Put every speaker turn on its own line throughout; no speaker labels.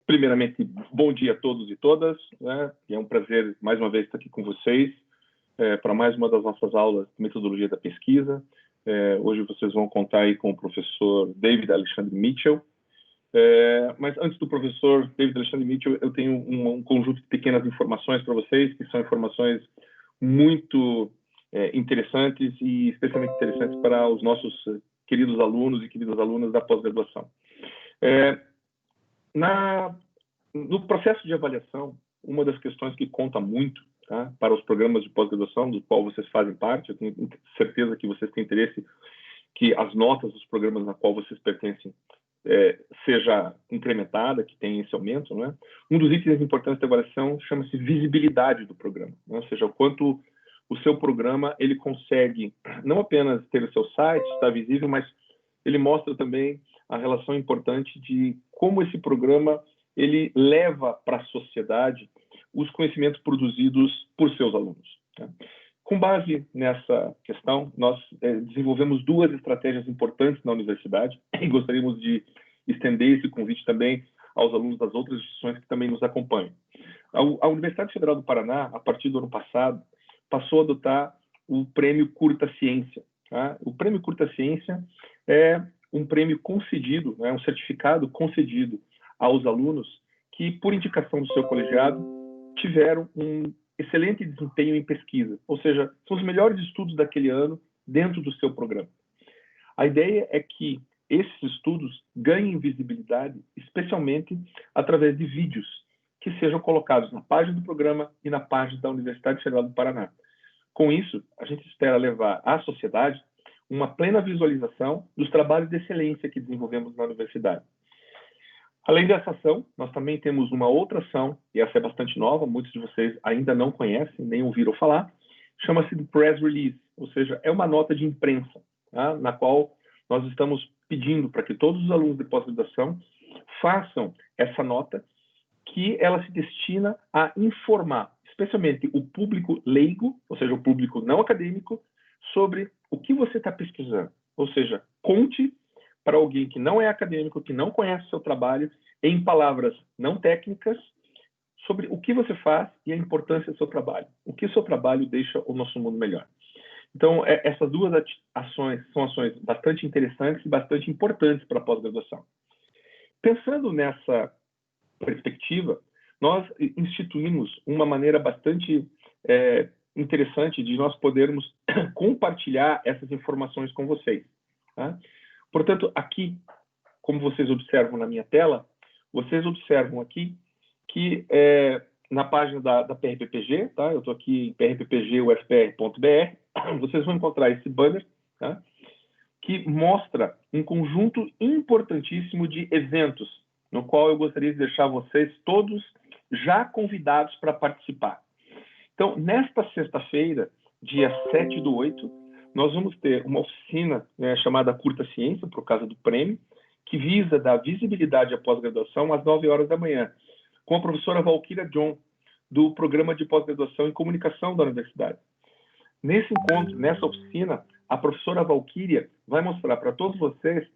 Primeiramente, bom dia a todos e todas, né? E é um prazer, mais uma vez, estar aqui com vocês para mais uma das nossas aulas de metodologia da pesquisa. Hoje vocês vão contar aí com o professor David Alexandre Mitchell. Mas antes do professor David Alexandre Mitchell, eu tenho um conjunto de pequenas informações para vocês, que são informações muito interessantes e especialmente interessantes para os nossos queridos alunos e queridas alunas da pós-graduação. No processo de avaliação, uma das questões que conta muito, tá, para os programas de pós-graduação, do qual vocês fazem parte, eu tenho certeza que vocês têm interesse que as notas dos programas na qual vocês pertencem seja incrementada, que tenha esse aumento, não é? Um dos itens importantes da avaliação chama-se visibilidade do programa, né? Ou seja, o quanto o seu programa ele consegue não apenas ter o seu site, estar visível, mas ele mostra também a relação importante de como esse programa ele leva para a sociedade os conhecimentos produzidos por seus alunos, né? Com base nessa questão, nós desenvolvemos duas estratégias importantes na universidade e gostaríamos de estender esse convite também aos alunos das outras instituições que também nos acompanham. A Universidade Federal do Paraná, a partir do ano passado, passou a adotar o Prêmio Curta Ciência, tá? O Prêmio Curta Ciência é um prêmio concedido, né, um certificado concedido aos alunos que, por indicação do seu colegiado, tiveram um excelente desempenho em pesquisa, ou seja, são os melhores estudos daquele ano dentro do seu programa. A ideia é que esses estudos ganhem visibilidade, especialmente através de vídeos que sejam colocados na página do programa e na página da Universidade Federal do Paraná. Com isso, a gente espera levar à sociedade uma plena visualização dos trabalhos de excelência que desenvolvemos na universidade. Além dessa ação, nós também temos uma outra ação, e essa é bastante nova, muitos de vocês ainda não conhecem, nem ouviram falar, chama-se de Press Release, ou seja, é uma nota de imprensa, tá? Na qual nós estamos pedindo para que todos os alunos de pós-graduação façam essa nota, que ela se destina a informar, especialmente o público leigo, ou seja, o público não acadêmico, sobre o que você está pesquisando. Ou seja, conte para alguém que não é acadêmico, que não conhece o seu trabalho, em palavras não técnicas, sobre o que você faz e a importância do seu trabalho. O que o seu trabalho deixa o nosso mundo melhor. Então, essas duas ações são ações bastante interessantes e bastante importantes para a pós-graduação. Pensando nessa perspectiva, nós instituímos uma maneira bastante interessante de nós podermos compartilhar essas informações com vocês, tá? Portanto, aqui, como vocês observam na minha tela, vocês observam aqui que na página da PRPPG, tá? Eu estou aqui em prppgufpr.br, vocês vão encontrar esse banner, tá? Que mostra um conjunto importantíssimo de eventos, no qual eu gostaria de deixar vocês todos já convidados para participar. Então, nesta sexta-feira, dia 7/8, nós vamos ter uma oficina chamada Curta Ciência, por causa do prêmio, que visa dar visibilidade à pós-graduação às 9 horas da manhã, com a professora Valquíria John, do Programa de Pós-Graduação em Comunicação da Universidade. Nesse encontro, nessa oficina, a professora Valquíria vai mostrar para todos vocês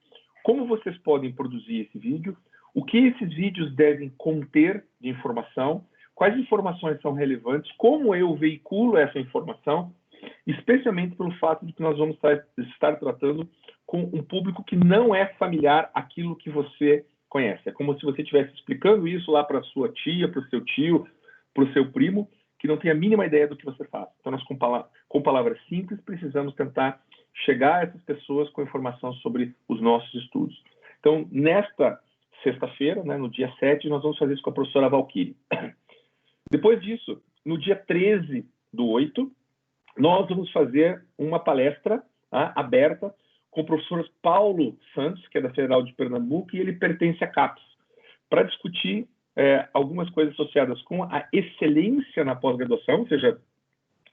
como vocês podem produzir esse vídeo, o que esses vídeos devem conter de informação, quais informações são relevantes, como eu veiculo essa informação, especialmente pelo fato de que nós vamos estar tratando com um público que não é familiar àquilo que você conhece. É como se você estivesse explicando isso lá para a sua tia, para o seu tio, para o seu primo, que não tem a mínima ideia do que você faz. Então, nós, com palavras simples, precisamos tentar chegar a essas pessoas com informação sobre os nossos estudos. Então, nesta sexta-feira, né, no dia 7, nós vamos fazer isso com a professora Valquíria. Depois disso, no dia 13/8, nós vamos fazer uma palestra aberta com o professor Paulo Santos, que é da Federal de Pernambuco, e ele pertence à CAPES, para discutir algumas coisas associadas com a excelência na pós-graduação, ou seja,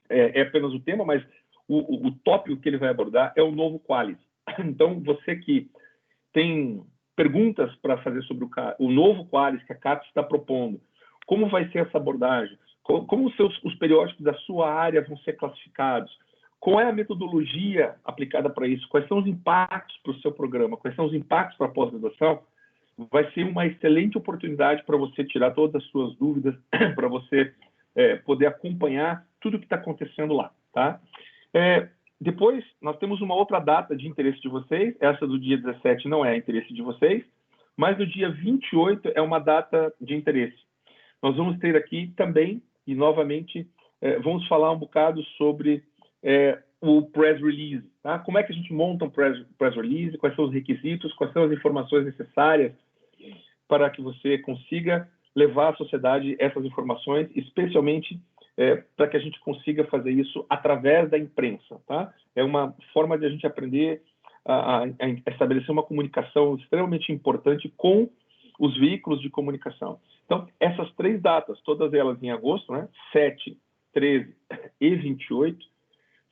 é apenas o tema, mas o tópico que ele vai abordar é o novo Qualis. Então, você que tem perguntas para fazer sobre o novo Qualis que a CAPES está propondo, como vai ser essa abordagem, como os periódicos da sua área vão ser classificados, qual é a metodologia aplicada para isso, quais são os impactos para o seu programa, quais são os impactos para a pós-graduação, vai ser uma excelente oportunidade para você tirar todas as suas dúvidas, para você poder acompanhar tudo o que está acontecendo lá, tá? Depois, nós temos uma outra data de interesse de vocês. Essa do dia 17 não é interesse de vocês, mas no dia 28 é uma data de interesse. Nós vamos ter aqui também, e novamente, vamos falar um bocado sobre o press release. Tá? Como é que a gente monta um press release, quais são os requisitos, quais são as informações necessárias para que você consiga levar à sociedade essas informações, especialmente para que a gente consiga fazer isso através da imprensa. Tá? É uma forma de a gente aprender a estabelecer uma comunicação extremamente importante com os veículos de comunicação. Então, essas 3 datas, todas elas em agosto, né? 7, 13 e 28,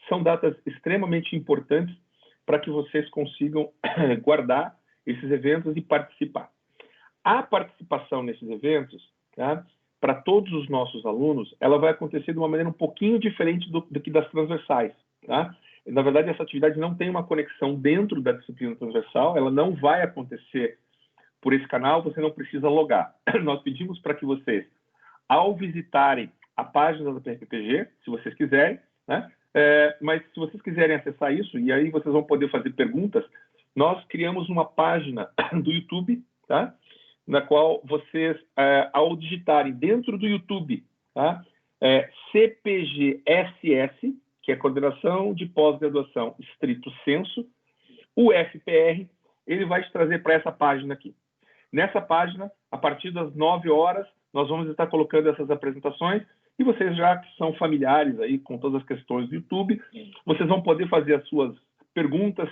são datas extremamente importantes para que vocês consigam guardar esses eventos e participar. A participação nesses eventos, tá? Para todos os nossos alunos, ela vai acontecer de uma maneira um pouquinho diferente do que das transversais. Tá? Na verdade, essa atividade não tem uma conexão dentro da disciplina transversal, ela não vai acontecer por esse canal, você não precisa logar. Nós pedimos para que vocês, ao visitarem a página da PRPPG, se vocês quiserem, né? Mas se vocês quiserem acessar isso, e aí vocês vão poder fazer perguntas, nós criamos uma página do YouTube, tá? Na qual vocês, ao digitarem dentro do YouTube, tá? CPGSS, que é Coordenação de Pós-Graduação Estrito Sensu, o FPR, ele vai te trazer para essa página aqui. Nessa página, a partir das 9 horas, nós vamos estar colocando essas apresentações e vocês já que são familiares aí com todas as questões do YouTube, vocês vão poder fazer as suas perguntas,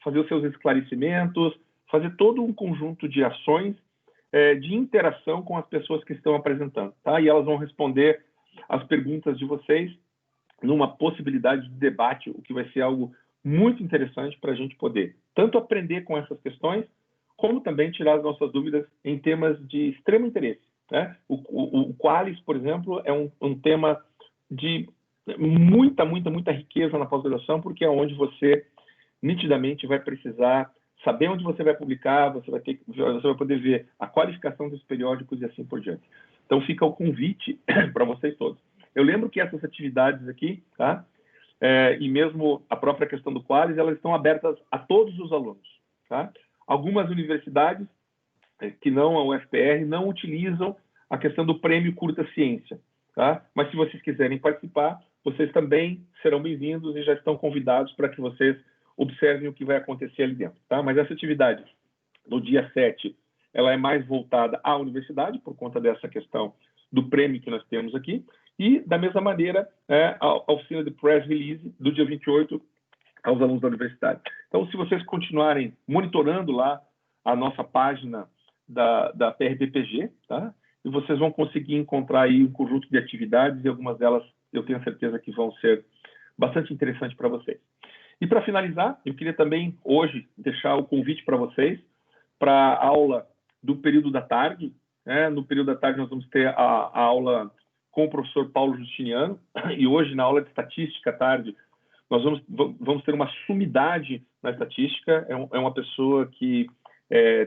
fazer os seus esclarecimentos, fazer todo um conjunto de ações de interação com as pessoas que estão apresentando, tá? E elas vão responder as perguntas de vocês numa possibilidade de debate, o que vai ser algo muito interessante para a gente poder tanto aprender com essas questões, como também tirar as nossas dúvidas em temas de extremo interesse. Né? O Qualis, por exemplo, é um tema de muita riqueza na pós-graduação, porque é onde você nitidamente vai precisar saber onde você vai publicar, você vai poder ver a qualificação dos periódicos e assim por diante. Então fica o convite para vocês todos. Eu lembro que essas atividades aqui, tá? E mesmo a própria questão do Qualis, elas estão abertas a todos os alunos. Tá? Algumas universidades, que não a UFPR, não utilizam a questão do prêmio Curta Ciência. Tá? Mas se vocês quiserem participar, vocês também serão bem-vindos e já estão convidados para que vocês observem o que vai acontecer ali dentro. Tá? Mas essa atividade, no dia 7, ela é mais voltada à universidade, por conta dessa questão do prêmio que nós temos aqui, e, da mesma maneira, a oficina de press release do dia 28 aos alunos da universidade. Então, se vocês continuarem monitorando lá a nossa página da PRPPG, tá? E vocês vão conseguir encontrar aí um conjunto de atividades, e algumas delas eu tenho certeza que vão ser bastante interessantes para vocês. E, para finalizar, eu queria também, hoje, deixar o convite para vocês para a aula do período da tarde. No período da tarde, nós vamos ter a aula com o professor Paulo Justiniano, e hoje, na aula de estatística à tarde, nós vamos ter uma sumidade na estatística. É uma pessoa que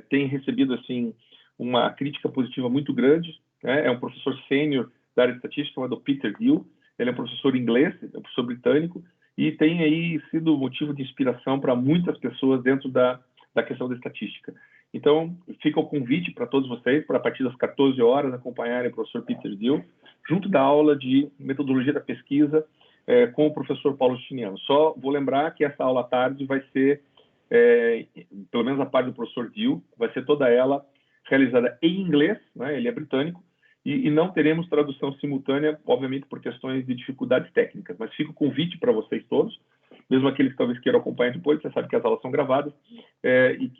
tem recebido assim, uma crítica positiva muito grande. É um professor sênior da área de estatística, chamado Peter Gill. Ele é um professor inglês, é um professor britânico, e tem aí sido motivo de inspiração para muitas pessoas dentro da questão da estatística. Então, fica o convite para todos vocês, para a partir das 14 horas, acompanharem o professor Peter Gill, junto da aula de metodologia da pesquisa com o professor Paulo Justiniano. Só vou lembrar que essa aula à tarde vai ser, pelo menos a parte do professor Gill, vai ser toda ela realizada em inglês, né? Ele é britânico, e não teremos tradução simultânea, obviamente por questões de dificuldades técnicas, mas fica o convite para vocês todos, mesmo aqueles que talvez queiram acompanhar depois, você sabe que as aulas são gravadas,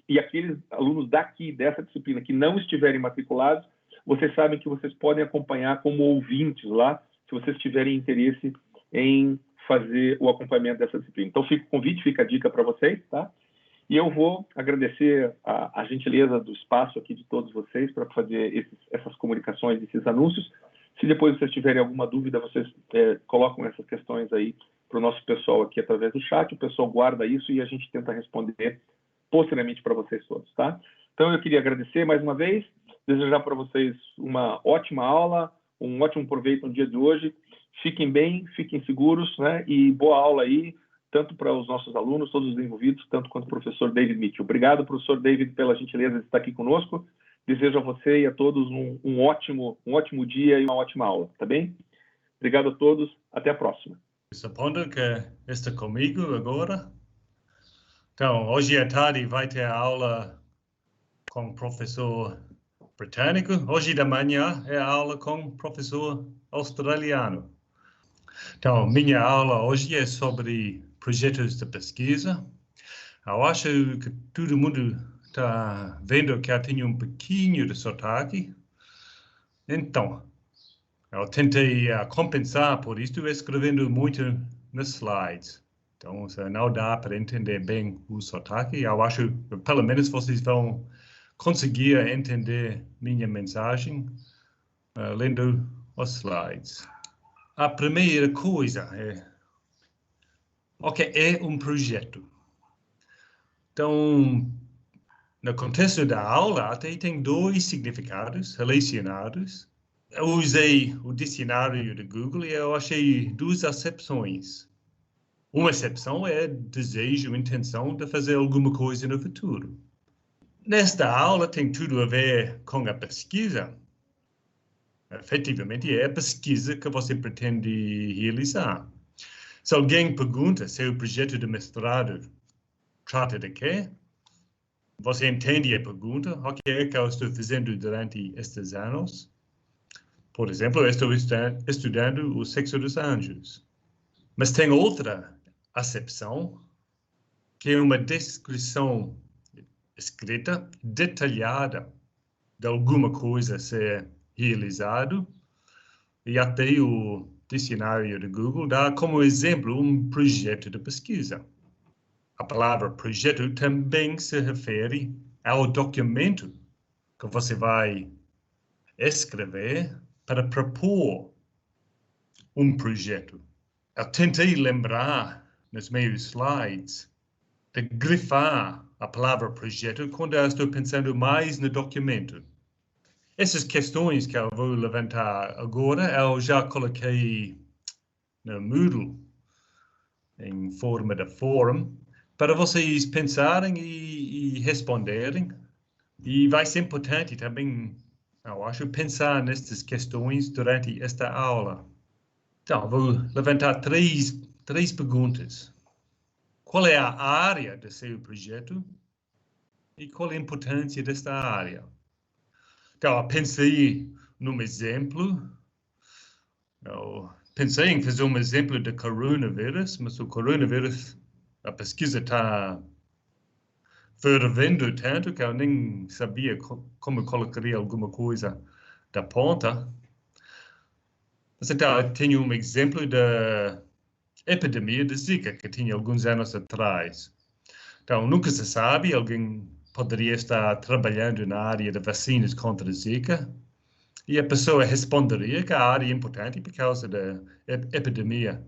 e aqueles alunos daqui, dessa disciplina, que não estiverem matriculados, vocês sabem que vocês podem acompanhar como ouvintes lá, se vocês tiverem interesse em fazer o acompanhamento dessa disciplina. Então, fica o convite, fica a dica para vocês, tá? E eu vou agradecer a gentileza do espaço aqui de todos vocês para fazer essas comunicações, esses anúncios. Se depois vocês tiverem alguma dúvida, vocês colocam essas questões aí para o nosso pessoal aqui através do chat, o pessoal guarda isso e a gente tenta responder posteriormente para vocês todos, tá? Então, eu queria agradecer mais uma vez, desejar para vocês uma ótima aula, um ótimo proveito no dia de hoje. Fiquem bem, fiquem seguros, né? E boa aula aí, tanto para os nossos alunos, todos os envolvidos, tanto quanto o professor David Mitchell. Obrigado, professor David, pela gentileza de estar aqui conosco. Desejo a você e a todos um ótimo dia e uma ótima aula, tá bem? Obrigado a todos, até a próxima.
Supondo que está comigo agora. Então, hoje à tarde vai ter aula com o professor britânico. Hoje de manhã é aula com o professor australiano. Então, minha aula hoje é sobre projetos de pesquisa. Eu acho que todo mundo está vendo que eu tenho um pouquinho de sotaque. Então, eu tentei compensar por isso escrevendo muito nos slides. Então, se não dá para entender bem o sotaque, eu acho que pelo menos vocês vão conseguir entender minha mensagem lendo os slides. A primeira coisa é o que é um projeto. Então, no contexto da aula, até tem dois significados relacionados. Eu usei o dicionário do Google e eu achei duas acepções. Uma acepção é desejo, intenção de fazer alguma coisa no futuro. Nesta aula tem tudo a ver com a pesquisa. Efetivamente, é a pesquisa que você pretende realizar. Se alguém pergunta se o projeto de mestrado trata de quê, você entende a pergunta, o que é que eu estou fazendo durante estes anos? Por exemplo, eu estou estudando o sexo dos anjos. Mas tem outra acepção, que é uma descrição escrita, detalhada, de alguma coisa ser realizado, e até o dicionário de Google dá como exemplo um projeto de pesquisa. A palavra projeto também se refere ao documento que você vai escrever para propor um projeto. Eu tentei lembrar nos meus slides de grifar a palavra projeto quando eu estou pensando mais no documento. Essas questões que eu vou levantar agora, eu já coloquei no Moodle, em forma de fórum, para vocês pensarem e responderem. E vai ser importante também, eu acho, pensar nestas questões durante esta aula. Então, vou levantar três perguntas. Qual é a área do seu projeto? E qual é a importância desta área? Então, eu pensei num exemplo. Eu pensei em fazer um exemplo de coronavírus, mas o coronavírus, a pesquisa está fervendo tanto que eu nem sabia como colocaria alguma coisa da ponta. Mas então, eu tenho um exemplo da epidemia de Zika, que tinha alguns anos atrás. Então, nunca se sabe, alguém poderia estar trabalhando na área de vacinas contra a Zika, e a pessoa responderia que a área é importante por causa da epidemia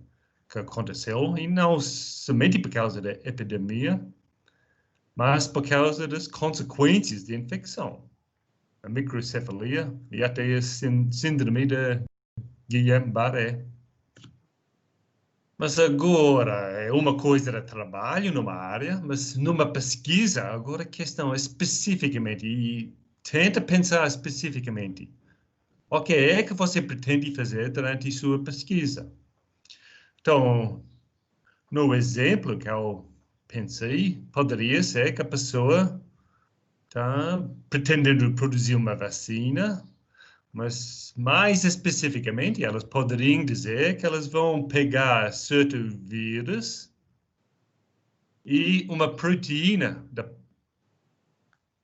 que aconteceu, e não somente por causa da epidemia, mas por causa das consequências da infecção. A microcefalia e até a síndrome de Guillain-Barré. Mas agora é uma coisa de trabalho numa área, mas numa pesquisa, agora a questão é especificamente, e tenta pensar especificamente, o que é que você pretende fazer durante sua pesquisa? Então, no exemplo que eu pensei, poderia ser que a pessoa está pretendendo produzir uma vacina, mas mais especificamente, elas poderiam dizer que elas vão pegar certo vírus e uma proteína do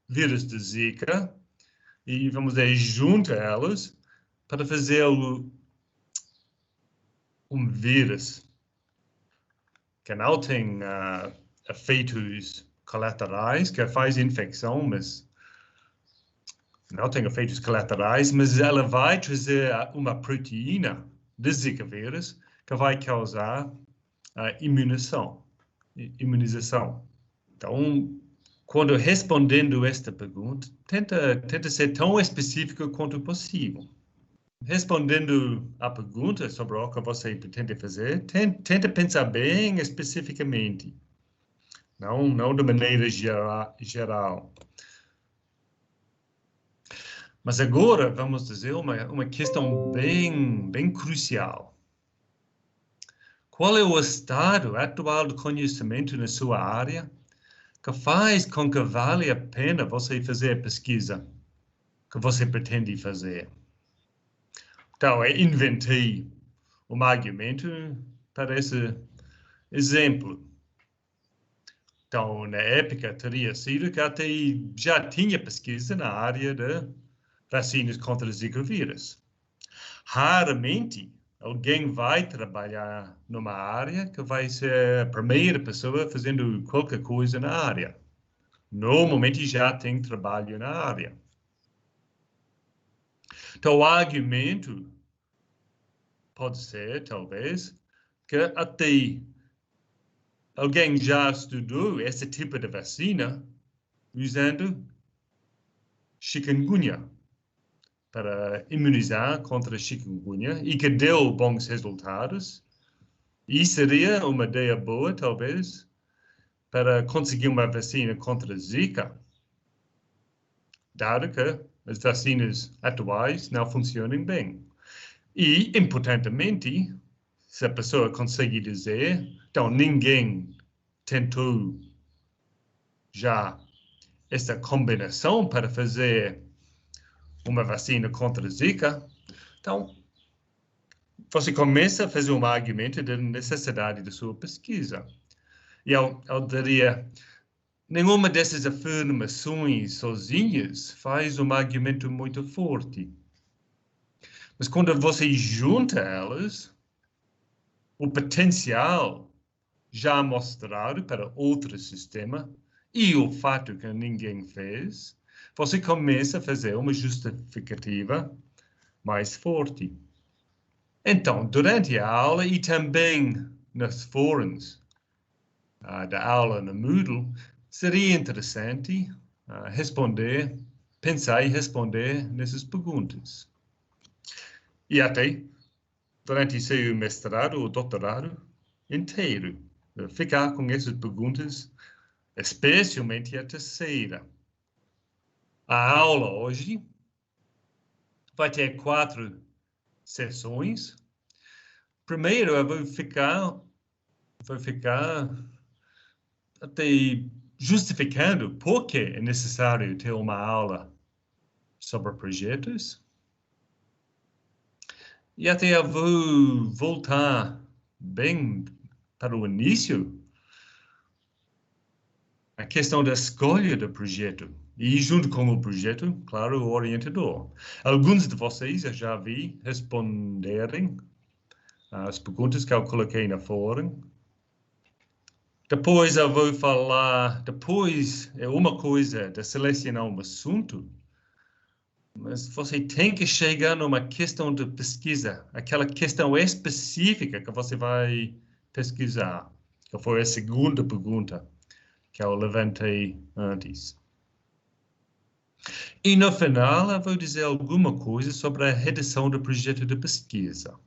vírus de Zika e, vamos dizer, junta elas para fazer um vírus que não tem efeitos colaterais, que faz infecção, mas não tem efeitos colaterais, mas ela vai trazer uma proteína de Zika vírus que vai causar imunização. Então, quando respondendo esta pergunta, tenta ser tão específico quanto possível. Respondendo à pergunta sobre o que você pretende fazer, tenta pensar bem especificamente, não de maneira geral. Mas agora vamos dizer uma questão bem crucial. Qual é o estado atual de conhecimento na sua área que faz com que vale a pena você fazer a pesquisa que você pretende fazer? Então, eu inventei um argumento para esse exemplo. Então, na época, teria sido que até já tinha pesquisa na área de vacinas contra o Zika vírus. Raramente alguém vai trabalhar numa área que vai ser a primeira pessoa fazendo qualquer coisa na área. Normalmente já tem trabalho na área. Então, o argumento pode ser, talvez, que até alguém já estudou esse tipo de vacina usando chikungunya para imunizar contra chikungunya e que deu bons resultados. E seria uma ideia boa, talvez, para conseguir uma vacina contra Zika, dado que as vacinas atuais não funcionam bem. E, importantemente, se a pessoa consegue dizer, então ninguém tentou já essa combinação para fazer uma vacina contra Zika, então você começa a fazer um argumento da necessidade da sua pesquisa. E eu diria, nenhuma dessas afirmações sozinhas faz um argumento muito forte. Mas quando você junta elas, o potencial já mostrado para outro sistema e o fato que ninguém fez, você começa a fazer uma justificativa mais forte. Então, durante a aula e também nos fóruns da aula no Moodle, seria interessante pensar e responder nessas perguntas. E até, durante seu mestrado ou doutorado inteiro, ficar com essas perguntas, especialmente a terceira. A aula hoje vai ter 4 sessões. Primeiro, eu vou ficar até justificando por que é necessário ter uma aula sobre projetos. E até eu vou voltar bem para o início, a questão da escolha do projeto. E junto com o projeto, claro, o orientador. Alguns de vocês eu já vi responderem as perguntas que eu coloquei no fórum. Depois eu vou falar, depois é uma coisa de selecionar um assunto, mas você tem que chegar numa questão de pesquisa, aquela questão específica que você vai pesquisar, que foi a segunda pergunta que eu levantei antes. E no final eu vou dizer alguma coisa sobre a redação do projeto de pesquisa.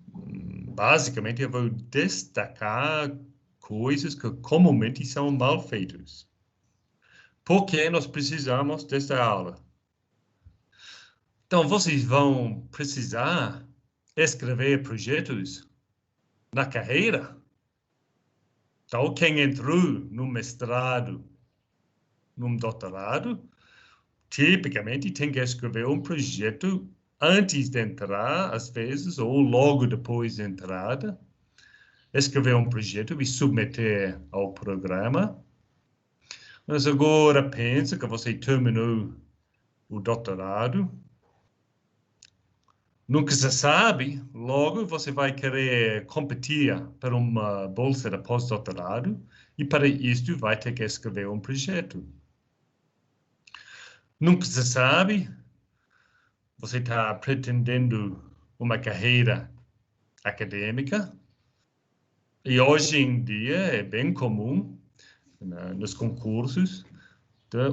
Basicamente eu vou destacar coisas que comumente são mal feitas. Por que nós precisamos desta aula? Então, vocês vão precisar escrever projetos na carreira? Então, quem entrou no mestrado, no doutorado, tipicamente tem que escrever um projeto antes de entrar, às vezes, ou logo depois de entrada. Escrever um projeto e submeter ao programa. Mas agora pensa que você terminou o doutorado. Nunca se sabe, logo você vai querer competir para uma bolsa de pós-doutorado e para isso vai ter que escrever um projeto. Nunca se sabe, você está pretendendo uma carreira acadêmica e hoje em dia é bem comum nos concursos.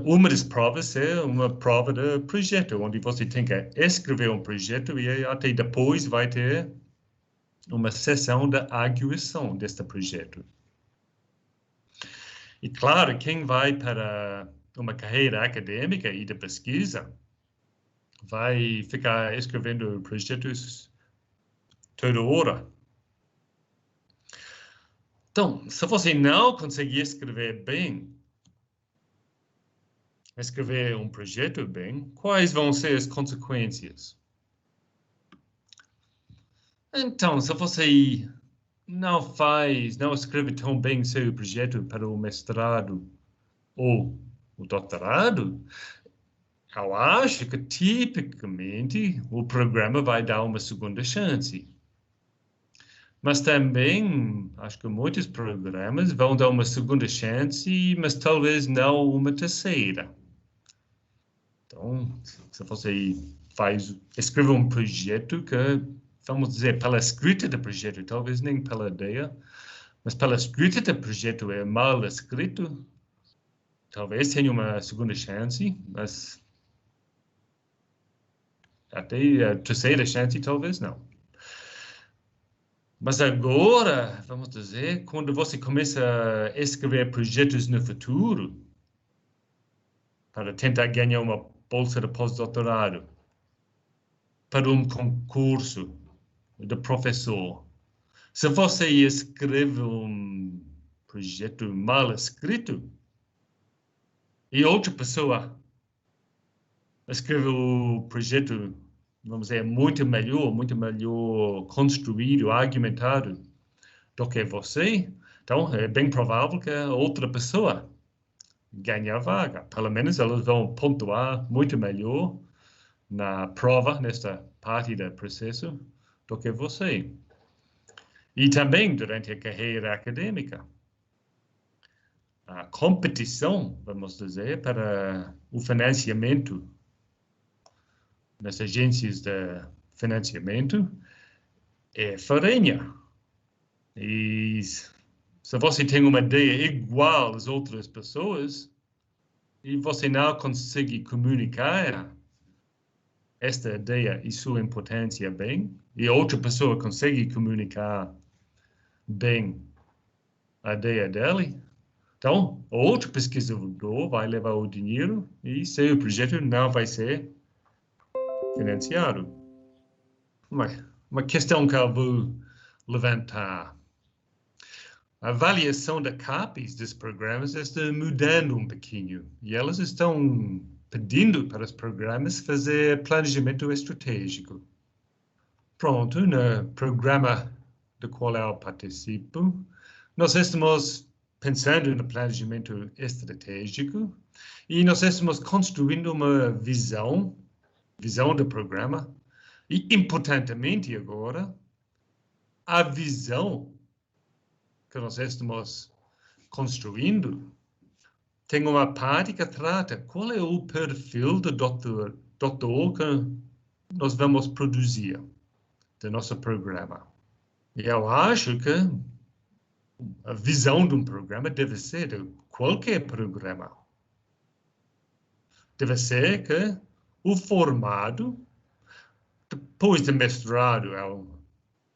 Uma das provas é uma prova de projeto, onde você tem que escrever um projeto e até depois vai ter uma sessão de arguição deste projeto. E claro, quem vai para uma carreira acadêmica e de pesquisa vai ficar escrevendo projetos toda hora. Então, se você não conseguir escrever um projeto bem, quais vão ser as consequências? Então, se você não escreve tão bem seu projeto para o mestrado ou o doutorado, eu acho que tipicamente o programa vai dar uma segunda chance. Mas também acho que muitos programas vão dar uma segunda chance, mas talvez não uma terceira. Então, se você escreve um projeto que, vamos dizer, pela escrita do projeto, talvez nem pela ideia, mas pela escrita do projeto é mal escrito, talvez tenha uma segunda chance, mas até a terceira chance talvez não. Mas agora, vamos dizer, quando você começa a escrever projetos no futuro, para tentar ganhar uma bolsa de pós-doutorado, para um concurso de professor, se você escreve um projeto mal escrito e outra pessoa escreve o projeto, vamos dizer, muito melhor construído, argumentado do que você, então é bem provável que a outra pessoa ganhe a vaga. Pelo menos elas vão pontuar muito melhor na prova, nesta parte do processo, do que você. E também durante a carreira acadêmica. A competição, vamos dizer, para o financiamento nas agências de financiamento é farinha. E se você tem uma ideia igual às outras pessoas e você não consegue comunicar esta ideia e sua importância bem, e outra pessoa consegue comunicar bem a ideia dele, então o outro pesquisador vai levar o dinheiro e seu projeto não vai ser financiado. Uma questão que eu vou levantar. A avaliação da CAPES dos programas está mudando um pouquinho e elas estão pedindo para os programas fazer planejamento estratégico. Pronto, no programa do qual eu participo, nós estamos pensando no planejamento estratégico e nós estamos construindo uma visão do programa e, importantemente agora, a visão que nós estamos construindo tem uma parte que trata qual é o perfil do doutor que nós vamos produzir do nosso programa. E eu acho que a visão de um programa deve ser de qualquer programa. Deve ser que o formado, depois do mestrado, eu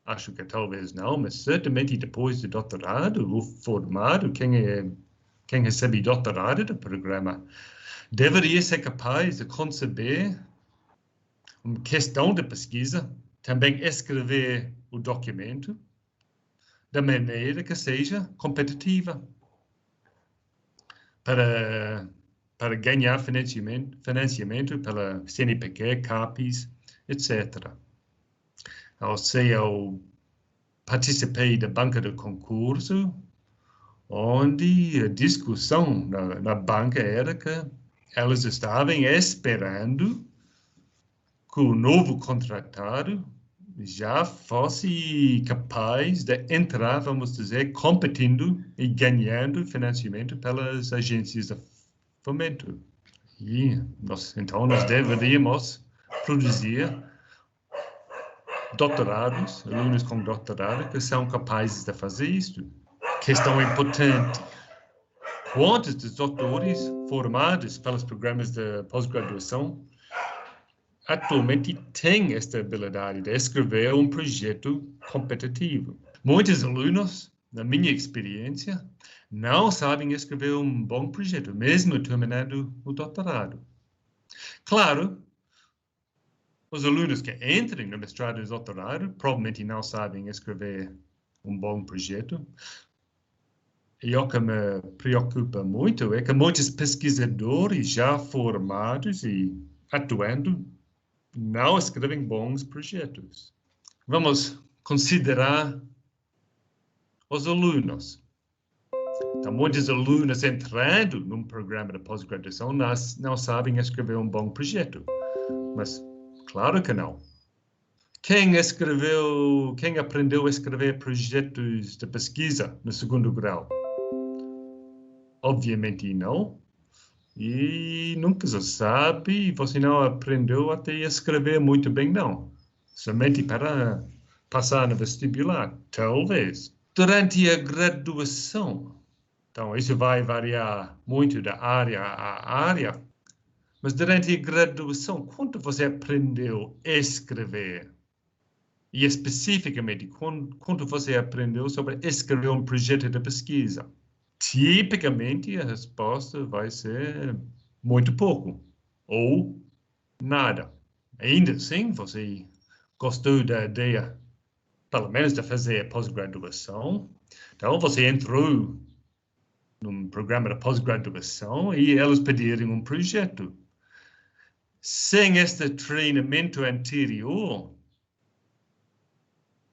acho que talvez não, mas certamente depois do doutorado, o formado, quem recebe doutorado do programa, deveria ser capaz de conceber uma questão de pesquisa, também escrever o documento da maneira que seja competitiva para ganhar financiamento pela CNPq, CAPES, etc. Eu participei da banca de concurso, onde a discussão na banca era que elas estavam esperando que o novo contratado já fosse capaz de entrar, vamos dizer, competindo e ganhando financiamento pelas agências de fomento. E então nós deveríamos produzir doutorados, alunos com doutorado, que são capazes de fazer isso. Questão importante. quantos dos doutores formados pelos programas de pós-graduação atualmente têm esta habilidade de escrever um projeto competitivo? Muitos alunos, na minha experiência, não sabem escrever um bom projeto, mesmo terminando o doutorado. Claro, os alunos que entram no mestrado e doutorado provavelmente não sabem escrever um bom projeto. E o que me preocupa muito é que muitos pesquisadores já formados e atuando não escrevem bons projetos. Vamos considerar os alunos. Então, muitos alunos entrando num programa de pós-graduação não sabem escrever um bom projeto. Mas, claro que não. Quem aprendeu a escrever projetos de pesquisa no segundo grau? Obviamente não. E nunca se sabe, você não aprendeu até escrever muito bem, não. Somente para passar no vestibular, talvez. Durante a graduação, então isso vai variar muito da área a área, mas durante a graduação, quanto você aprendeu a escrever? E especificamente, quanto você aprendeu sobre escrever um projeto de pesquisa? Tipicamente, a resposta vai ser muito pouco ou nada. Ainda assim, você gostou da ideia, pelo menos, de fazer pós-graduação. Então, você entrou num programa de pós-graduação e eles pediram um projeto. Sem este treinamento anterior,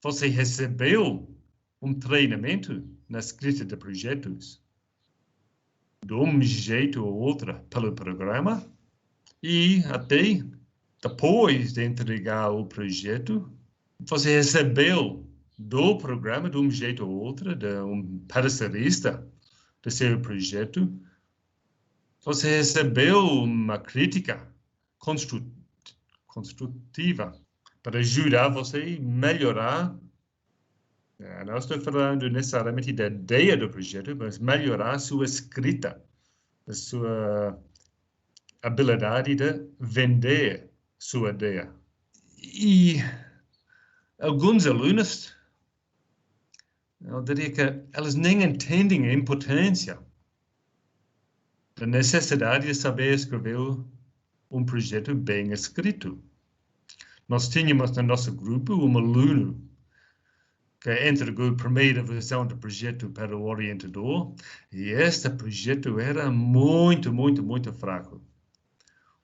você recebeu um treinamento na escrita de projetos de um jeito ou outro pelo programa e até depois de entregar o projeto, você recebeu do programa de um jeito ou outro, de um parecerista do seu projeto, você recebeu uma crítica construtiva para ajudar você a melhorar. Não estou falando necessariamente da ideia do projeto, mas melhorar a sua escrita, a sua habilidade de vender sua ideia. E alguns alunos, eu diria que eles nem entendem a importância da necessidade de saber escrever um projeto bem escrito. Nós tínhamos no nosso grupo um aluno que entregou a primeira versão do projeto para o orientador, e este projeto era muito, muito, muito fraco.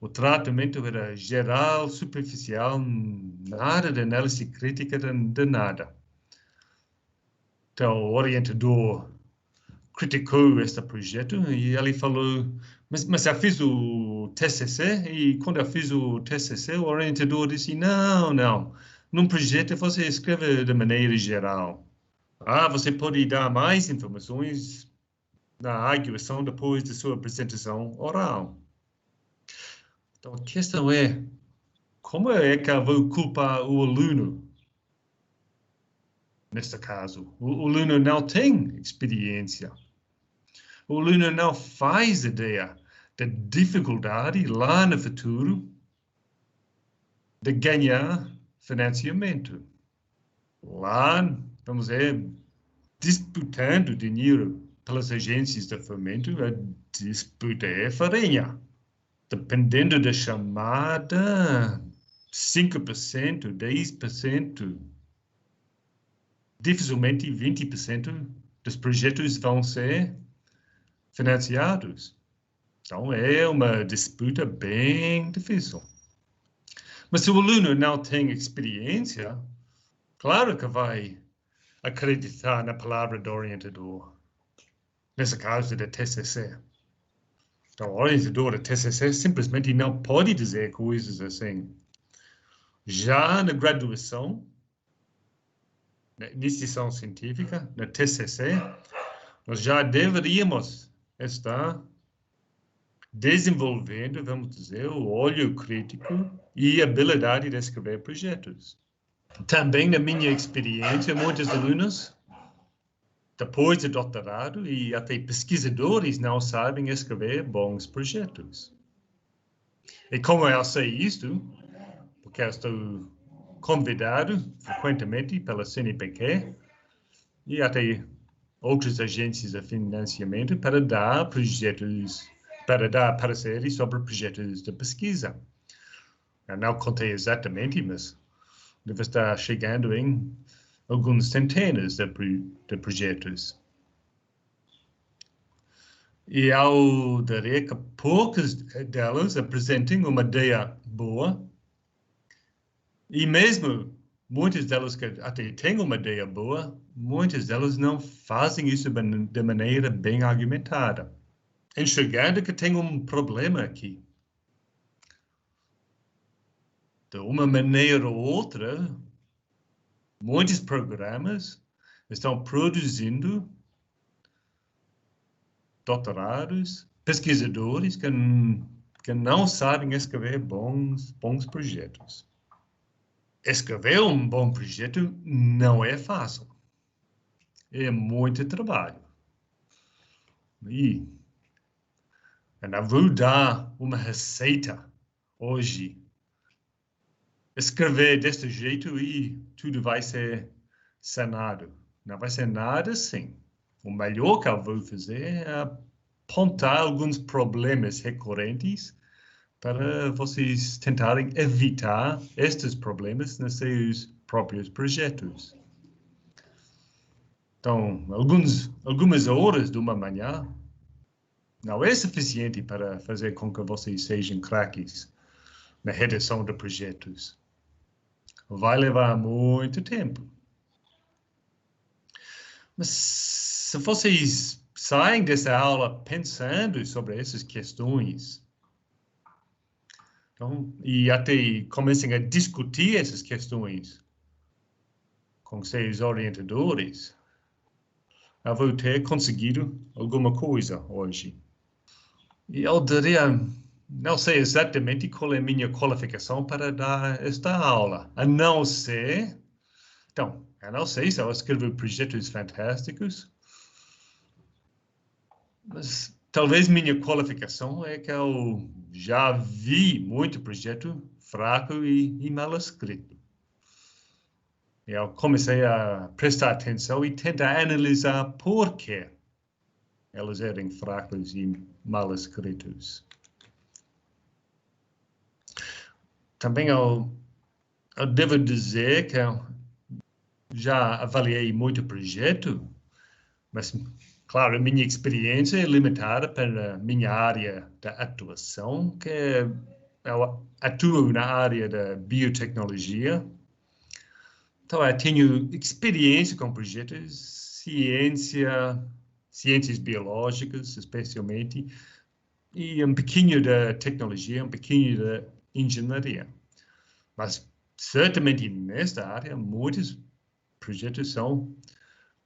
O tratamento era geral, superficial, nada de análise crítica de nada. Então, o orientador criticou este projeto e ele falou, mas eu fiz o TCC, e quando eu fiz o TCC, o orientador disse, não. Num projeto você escreve de maneira geral. Você pode dar mais informações na arguição depois de sua apresentação oral. Então, a questão é, como é que eu vou culpar o aluno? Neste caso, o aluno não tem experiência. O aluno não faz ideia da dificuldade lá no futuro de ganhar financiamento. Lá, vamos dizer, disputando dinheiro pelas agências de fomento, a disputa é farinha. Dependendo da chamada, 5%, 10%, dificilmente 20% dos projetos vão ser financiados. Então, é uma disputa bem difícil. Mas se o aluno não tem experiência, claro que vai acreditar na palavra do orientador. Nesse caso, da TCC. Então, o orientador da TCC simplesmente não pode dizer coisas assim. Já na graduação, na iniciação científica, na TCC, nós já deveríamos estar desenvolvendo, vamos dizer, o olho crítico e a habilidade de escrever projetos. Também, na minha experiência, muitos alunos depois do doutorado, e até pesquisadores não sabem escrever bons projetos. E como eu sei isto, porque eu estou convidado frequentemente pela CNPq e até outras agências de financiamento para dar pareceres sobre projetos de pesquisa. Eu não contei exatamente, mas deve estar chegando em algumas centenas de projetos. E eu diria que poucas delas apresentem uma ideia boa, e mesmo muitas delas que até têm uma ideia boa, muitas delas não fazem isso de maneira bem argumentada, enxergando que tem um problema aqui. De uma maneira ou outra, muitos programas estão produzindo doutorados, pesquisadores que não sabem escrever bons projetos. Escrever um bom projeto não é fácil. É muito trabalho. E eu vou dar uma receita hoje. Escrever deste jeito e tudo vai ser sanado. Não vai ser nada assim. O melhor que eu vou fazer é apontar alguns problemas recorrentes para vocês tentarem evitar estes problemas nos seus próprios projetos. Então, algumas horas de uma manhã não é suficiente para fazer com que vocês sejam craques na redação de projetos. Vai levar muito tempo. Mas se vocês saem dessa aula pensando sobre essas questões, então, e até comecem a discutir essas questões com seus orientadores, eu vou ter conseguido alguma coisa hoje. E eu diria, não sei exatamente qual é a minha qualificação para dar esta aula, a não ser se eu escrevo projetos fantásticos, mas talvez minha qualificação é que eu já vi muito projeto fraco e mal escrito. Eu comecei a prestar atenção e tentar analisar por que elas eram fracos e mal escritos. Também eu devo dizer que eu já avaliei muito projeto, mas, claro, a minha experiência é limitada para a minha área de atuação, que eu atuo na área da biotecnologia. Então, eu tenho experiência com projetos, ciências biológicas, especialmente, e um pouquinho de tecnologia, um pouquinho de engenharia. Mas, certamente, nesta área, muitos projetos são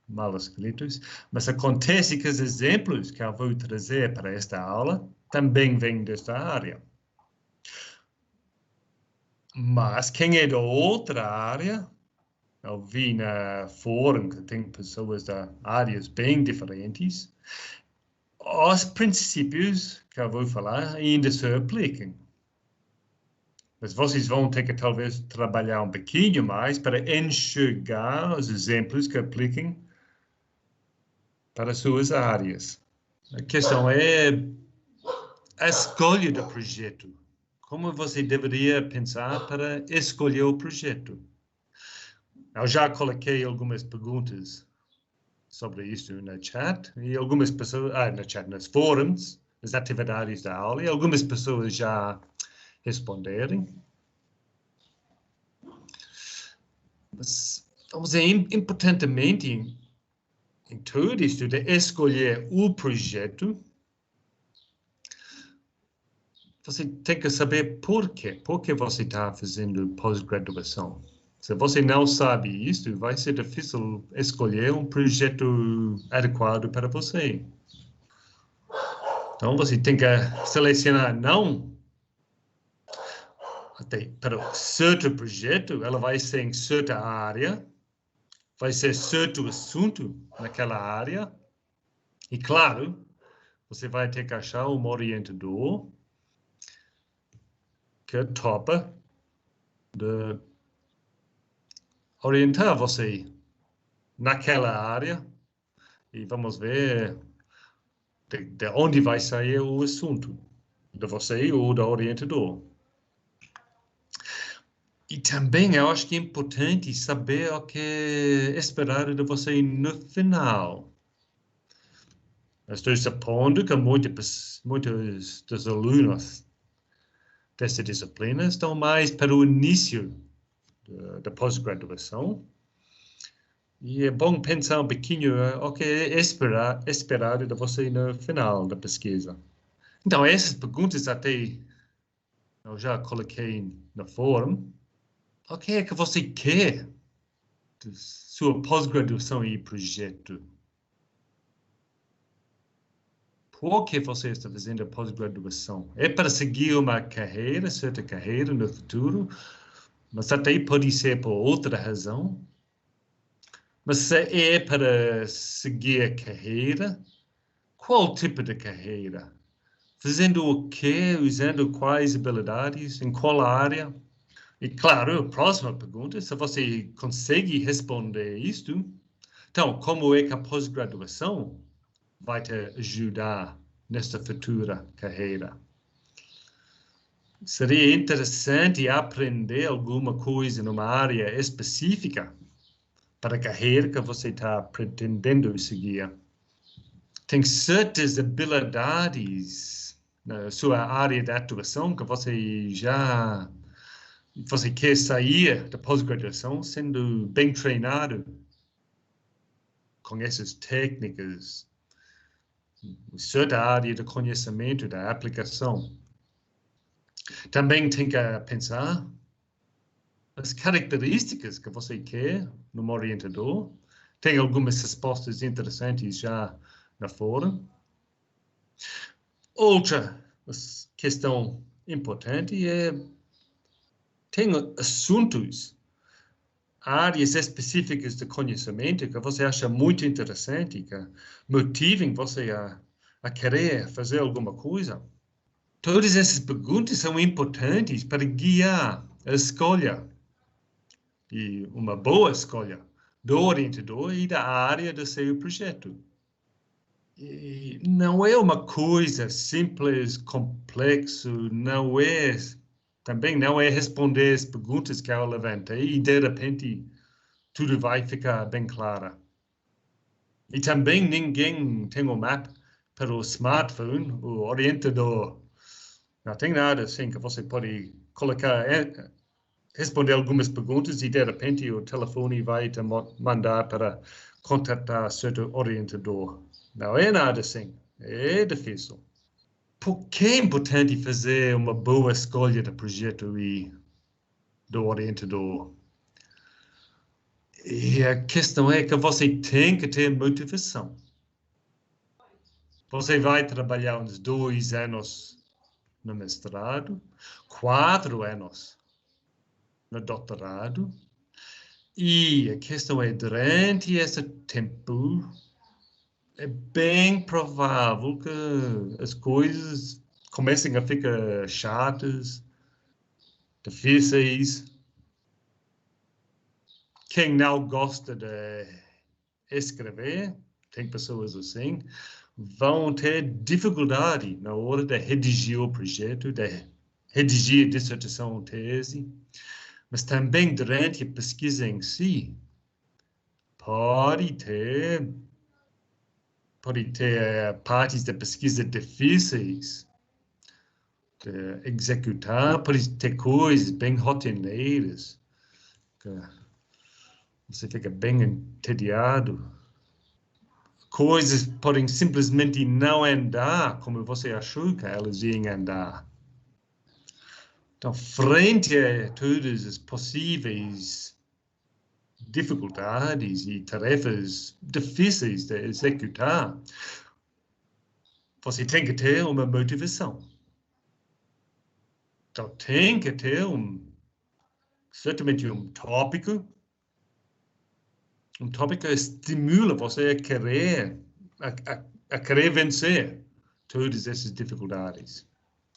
mal escritos, mas acontece que os exemplos que eu vou trazer para esta aula também vêm desta área. Mas quem é da outra área, eu vi na fórum que tem pessoas de áreas bem diferentes, os princípios que eu vou falar ainda se aplicam. Mas vocês vão ter que talvez trabalhar um pouquinho mais para enxergar os exemplos que aplicam para suas áreas. A questão é a escolha do projeto. Como você deveria pensar para escolher o projeto? Eu já coloquei algumas perguntas sobre isso no chat, e algumas pessoas, nos fóruns, nas atividades da aula, e algumas pessoas já responderem. Mas, vamos dizer, importantemente, em tudo isto de escolher o projeto, você tem que saber por quê. Por que você está fazendo pós-graduação? Se você não sabe isso, vai ser difícil escolher um projeto adequado para você. Então, você tem que selecionar não até para certo projeto, ela vai ser em certa área, vai ser certo assunto naquela área. E, claro, você vai ter que achar um orientador que topa de orientar você naquela área. E vamos ver de onde vai sair o assunto, de você ou do orientador. E também eu acho que é importante saber o que esperar de você no final. Eu estou supondo que muitos dos alunos dessa disciplina estão mais para o início da pós-graduação. E é bom pensar um pouquinho o que esperar de você no final da pesquisa. Então, essas perguntas até eu já coloquei no fórum. O que é que você quer de sua pós-graduação e projeto? Por que você está fazendo a pós-graduação? É para seguir uma carreira, certa carreira no futuro? Mas até pode ser por outra razão. Mas se é para seguir a carreira, qual tipo de carreira? Fazendo o quê? Usando quais habilidades? Em qual área? E, claro, a próxima pergunta, se você consegue responder isto, então, como é que a pós-graduação vai te ajudar nesta futura carreira? Seria interessante aprender alguma coisa numa área específica para a carreira que você está pretendendo seguir. Tem certas habilidades na sua área de atuação que você quer sair da pós-graduação sendo bem treinado com essas técnicas, certa área de conhecimento da aplicação. Também tem que pensar as características que você quer num orientador. Tem algumas respostas interessantes já na fórum. Outra questão importante é tem assuntos, áreas específicas de conhecimento que você acha muito interessante, que motivem você a querer fazer alguma coisa. Todas essas perguntas são importantes para guiar a escolha, e uma boa escolha, do orientador e da área do seu projeto. E não é uma coisa simples, complexo, também não é responder as perguntas que eu levantei e de repente tudo vai ficar bem claro. E também ninguém tem um mapa para o smartphone, o orientador. Não tem nada assim que você pode colocar, responder algumas perguntas e de repente o telefone vai te mandar para contatar certo orientador. Não é nada assim. É difícil. Por que é importante fazer uma boa escolha de projeto e do orientador? E a questão é que você tem que ter motivação. Você vai trabalhar uns 2 anos no mestrado, 4 anos no doutorado, e a questão é, durante esse tempo, é bem provável que as coisas comecem a ficar chatas, difíceis. Quem não gosta de escrever, tem pessoas assim, vão ter dificuldade na hora de redigir o projeto, de redigir a dissertação ou tese, mas também durante a pesquisa em si, pode ter partes da pesquisa difíceis de executar, pode ter coisas bem rotineiras, que você fica bem entediado. Coisas podem simplesmente não andar como você achou que elas iam andar. Então, frente a todas as possíveis dificuldades e tarefas difíceis de executar, você tem que ter uma motivação. Então, tem que ter certamente um tópico Um tópico que estimula você a querer vencer todas essas dificuldades.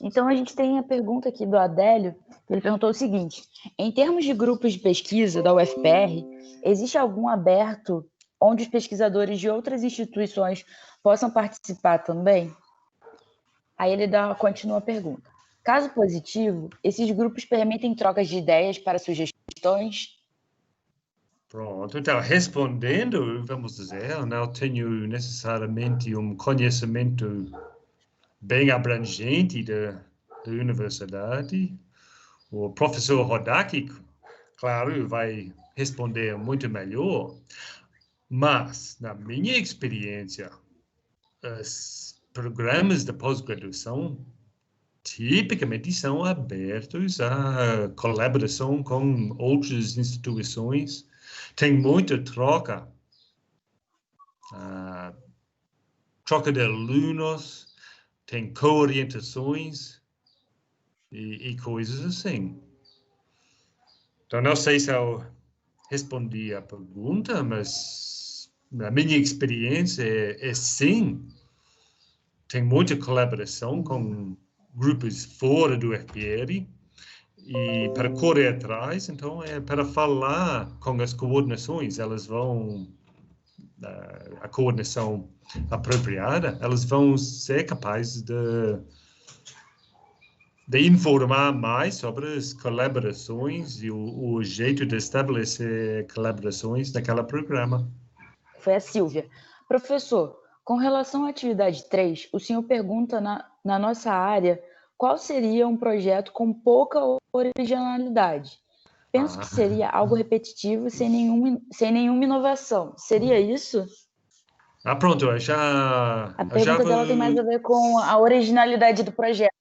Então, a gente tem a pergunta aqui do Adélio, ele perguntou o seguinte: em termos de grupos de pesquisa da UFPR, existe algum aberto onde os pesquisadores de outras instituições possam participar também? Aí ele continua a pergunta. Caso positivo, esses grupos permitem trocas de ideias para sugestões?
Pronto, então, respondendo, vamos dizer, eu não tenho necessariamente um conhecimento bem abrangente da universidade. O professor Hodaki, claro, vai responder muito melhor, mas, na minha experiência, os programas de pós-graduação tipicamente são abertos à colaboração com outras instituições. Tem muita troca, troca de alunos, tem co-orientações e coisas assim. Então, não sei se eu respondi a pergunta, mas a minha experiência é sim, tem muita colaboração com grupos fora do FPR e para correr atrás, então é para falar com as coordenações, elas vão, a coordenação apropriada, elas vão ser capazes de informar mais sobre as colaborações e o jeito de estabelecer colaborações naquele programa.
Foi a Silvia. Professor, com relação à atividade 3, o senhor pergunta na nossa área qual seria um projeto com pouca originalidade. Penso que seria algo repetitivo, sem nenhuma inovação. Seria isso?
Pronto,
A pergunta dela tem mais a ver com a originalidade do projeto.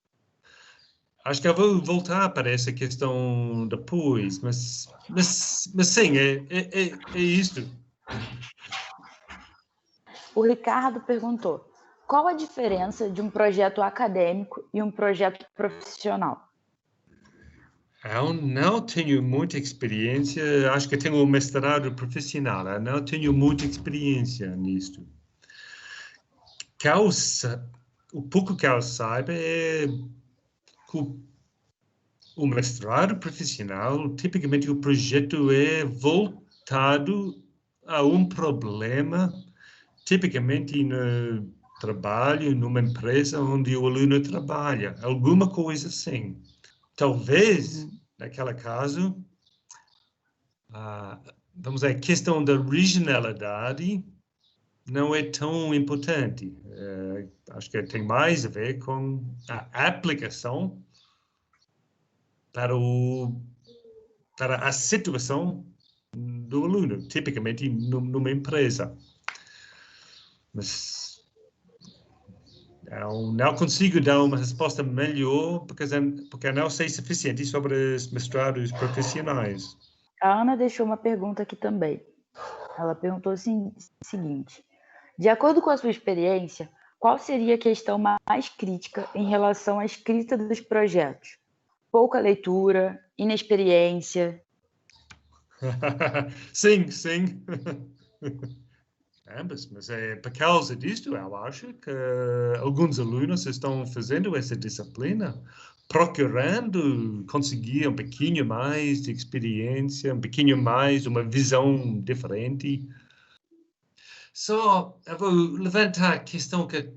Acho que eu vou voltar para essa questão depois, mas sim, é isto.
O Ricardo perguntou: qual a diferença de um projeto acadêmico e um projeto profissional?
Eu não tenho muita experiência, acho que tenho um mestrado profissional, eu não tenho muita experiência nisto. O pouco que eu saiba é que o mestrado profissional, tipicamente o projeto é voltado a um problema, tipicamente no trabalho, numa empresa onde o aluno trabalha, alguma coisa assim. Talvez, naquele caso, vamos dizer, a questão da originalidade não é tão importante. Acho que tem mais a ver com a aplicação para a situação do aluno, tipicamente numa empresa. Mas eu não consigo dar uma resposta melhor porque eu não sei suficiente sobre os mestrados profissionais.
A Ana deixou uma pergunta aqui também. Ela perguntou o seguinte: de acordo com a sua experiência, qual seria a questão mais crítica em relação à escrita dos projetos? Pouca leitura, inexperiência?
Sim. Ambas, mas por causa disto, eu acho que alguns alunos estão fazendo essa disciplina, procurando conseguir um pouquinho mais de experiência, um pouquinho mais, uma visão diferente. Só eu vou levantar a questão que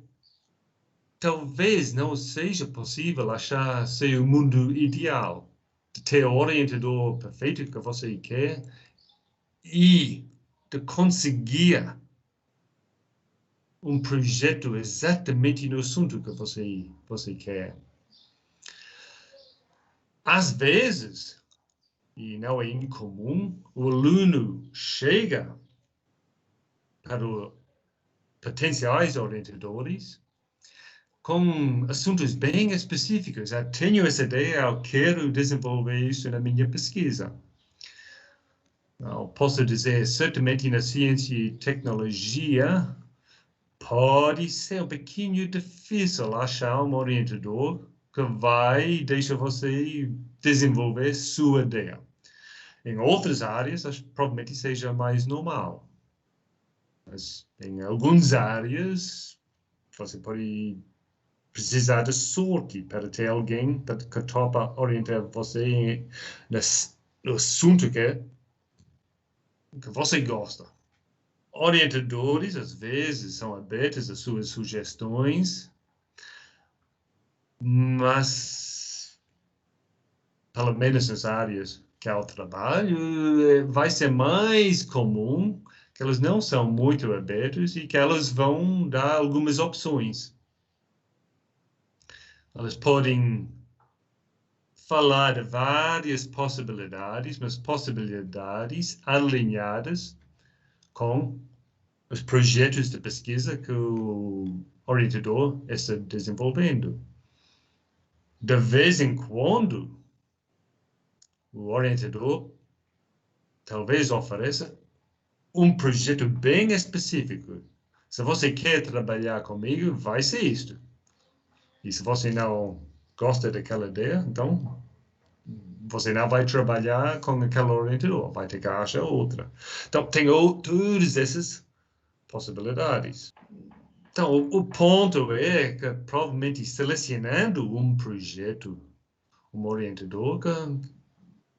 talvez não seja possível achar ser o mundo ideal, de ter o orientador perfeito que você quer e de conseguir um projeto exatamente no assunto que você quer. Às vezes, e não é incomum, o aluno chega para os potenciais orientadores com assuntos bem específicos. Eu tenho essa ideia, eu quero desenvolver isso na minha pesquisa. Eu posso dizer, certamente na ciência e tecnologia, pode ser um pouquinho difícil achar um orientador que vai deixar você desenvolver sua ideia. Em outras áreas, provavelmente seja mais normal. Mas em algumas áreas, você pode precisar de sorte para ter alguém que topa orientar você no assunto que você gosta. Orientadores, às vezes, são abertos às suas sugestões, mas, pelo menos nas áreas que é o trabalho, vai ser mais comum que elas não são muito abertas e que elas vão dar algumas opções. Elas podem falar de várias possibilidades, mas possibilidades alinhadas com os projetos de pesquisa que o orientador está desenvolvendo. De vez em quando, o orientador talvez ofereça um projeto bem específico. Se você quer trabalhar comigo, vai ser isto. E se você não gosta daquela ideia, então você não vai trabalhar com aquele orientador, vai ter que achar outra. Então, tem todas essas possibilidades. Então, o ponto é que provavelmente selecionando um projeto, um orientador, que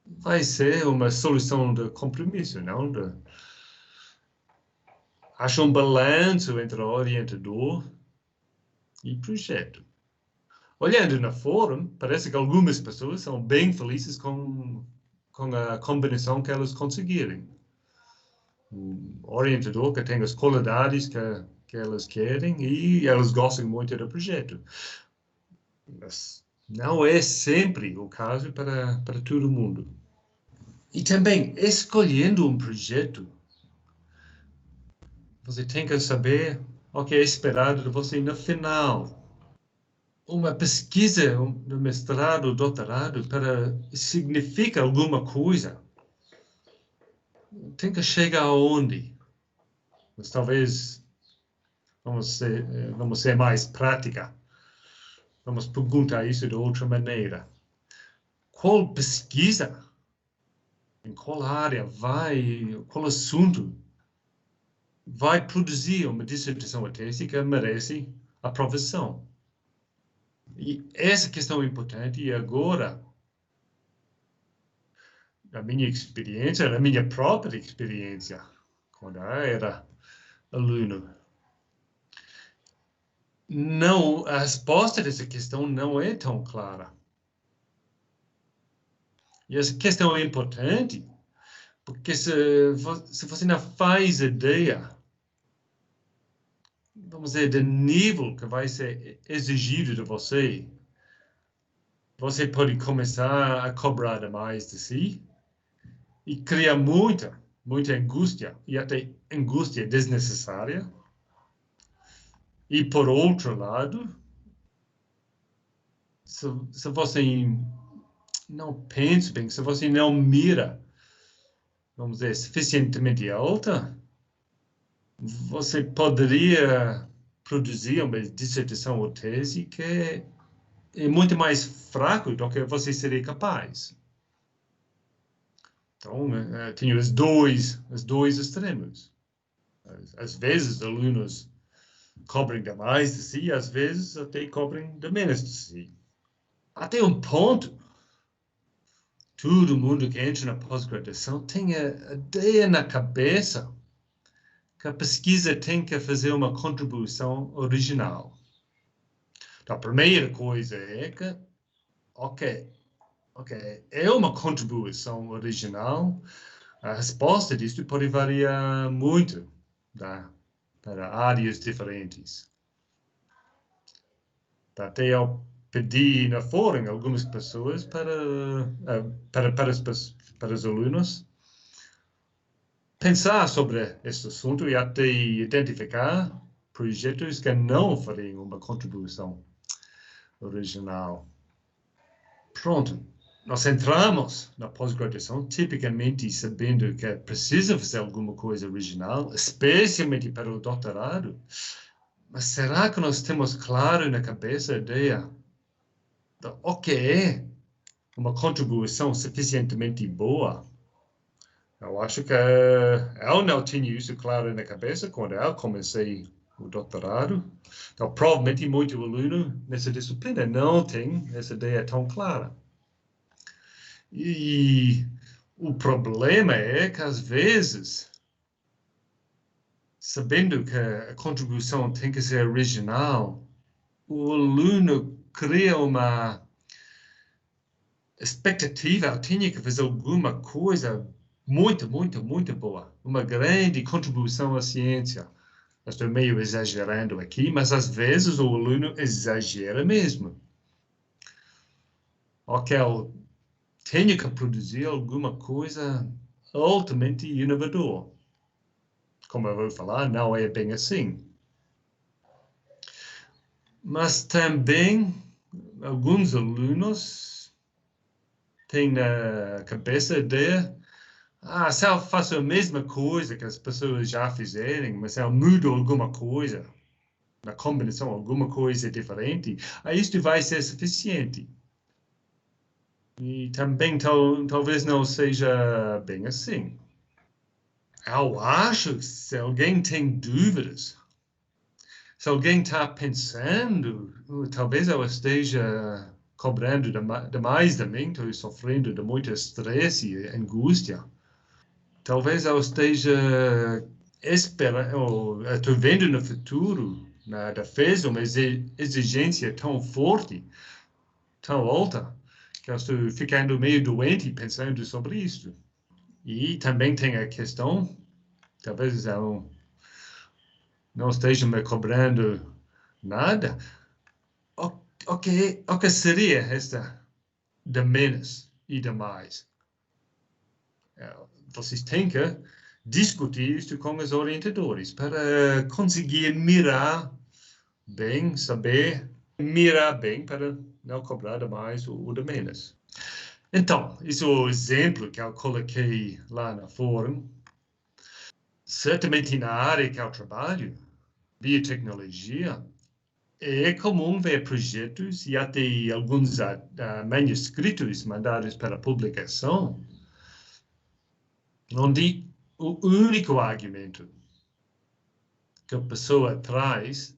vai ser uma solução de compromisso, não? Acha um balanço entre o orientador e projeto. Olhando no fórum, parece que algumas pessoas são bem felizes com a combinação que elas conseguirem. Um orientador que tem as qualidades que elas querem e elas gostam muito do projeto. Mas não é sempre o caso para todo mundo. E também, escolhendo um projeto, você tem que saber o que é esperado de você no final. Uma pesquisa de mestrado ou doutorado significa alguma coisa. Tem que chegar aonde? Mas talvez vamos ser mais prática. Vamos perguntar isso de outra maneira. Qual pesquisa? Em qual área qual assunto vai produzir uma dissertação ou tese que merece aprovação? E essa questão é importante, e agora, a minha própria experiência, quando eu era aluno, a resposta dessa questão não é tão clara. E essa questão é importante, porque se você não faz ideia, vamos dizer, do nível que vai ser exigido de você, você pode começar a cobrar mais de si e criar muita angústia, e até angústia desnecessária. E, por outro lado, se você não pensa bem, se você não mira, vamos dizer, suficientemente alta, você poderia produzir uma dissertação ou tese que é muito mais fraco do que você seria capaz. Então, tenho os dois extremos. Às vezes, alunos cobrem demais de si, às vezes até cobrem de menos de si. Até um ponto, todo mundo que entra na pós-graduação tem a ideia na cabeça que a pesquisa tem que fazer uma contribuição original. Então, a primeira coisa é que, ok, é uma contribuição original. A resposta disso pode variar muito para áreas diferentes. Até eu pedi na fórum algumas pessoas para os alunos pensar sobre esse assunto e até identificar projetos que não fariam uma contribuição original. Pronto, nós entramos na pós-graduação tipicamente sabendo que precisa fazer alguma coisa original, especialmente para o doutorado. Mas será que nós temos claro na cabeça a ideia de o que é uma contribuição suficientemente boa? Eu acho que eu não tinha isso claro na cabeça quando eu comecei o doutorado. Então, provavelmente, muito aluno nessa disciplina não tem essa ideia tão clara. E o problema é que, às vezes, sabendo que a contribuição tem que ser original, o aluno cria uma expectativa, eu tinha que fazer alguma coisa muito boa, uma grande contribuição à ciência. Eu estou meio exagerando aqui, mas às vezes o aluno exagera mesmo. Ok, eu tenho que produzir alguma coisa altamente inovadora. Como eu vou falar, não é bem assim. Mas também alguns alunos têm na cabeça a ideia: se eu faço a mesma coisa que as pessoas já fizeram, mas eu mudo alguma coisa, na combinação alguma coisa diferente, isto vai ser suficiente. E também talvez não seja bem assim. Eu acho que se alguém tem dúvidas, se alguém está pensando, talvez eu esteja cobrando demais de mim, estou sofrendo de muito estresse e angústia. Talvez eu esteja esperando, ou estou vendo no futuro, na defesa, uma exigência tão forte, tão alta, que eu estou ficando meio doente pensando sobre isso. E também tem a questão, talvez eu não esteja me cobrando nada. O que seria esta de menos e de mais? Vocês têm que discutir isso com os orientadores para conseguir mirar bem, saber mirar bem para não cobrar de mais ou de menos. Então, esse é o exemplo que eu coloquei lá no fórum. Certamente na área que eu trabalho, biotecnologia, é comum ver projetos e até alguns manuscritos mandados para publicação, onde o único argumento que a pessoa traz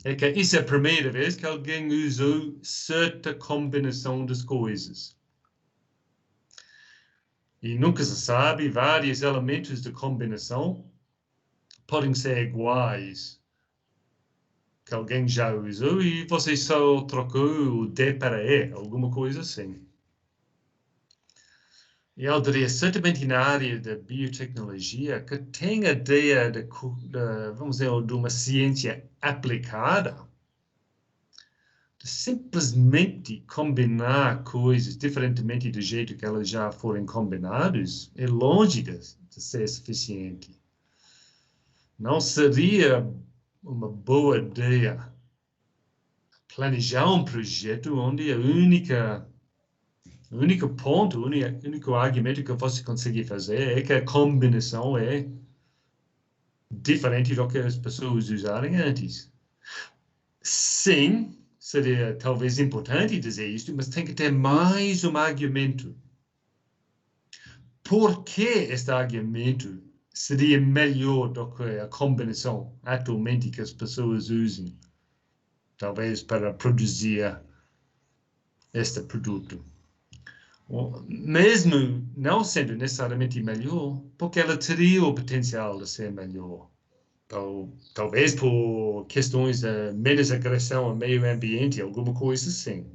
é que isso é a primeira vez que alguém usou certa combinação das coisas. E nunca se sabe, vários elementos de combinação podem ser iguais, que alguém já usou e você só trocou o D para E, alguma coisa assim. E eu diria, certamente na área da biotecnologia, que tem a ideia vamos dizer, de uma ciência aplicada, de simplesmente combinar coisas diferentemente do jeito que elas já foram combinadas, é longe de ser suficiente. Não seria uma boa ideia planejar um projeto onde o único ponto, o único argumento que você consegue fazer é que a combinação é diferente do que as pessoas usaram antes. Sim, seria talvez importante dizer isso, mas tem que ter mais um argumento. Por que este argumento seria melhor do que a combinação atualmente que as pessoas usam? Talvez para produzir este produto. Mesmo não sendo necessariamente melhor, porque ela teria o potencial de ser melhor. Talvez por questões de menos agressão ao meio ambiente, alguma coisa assim.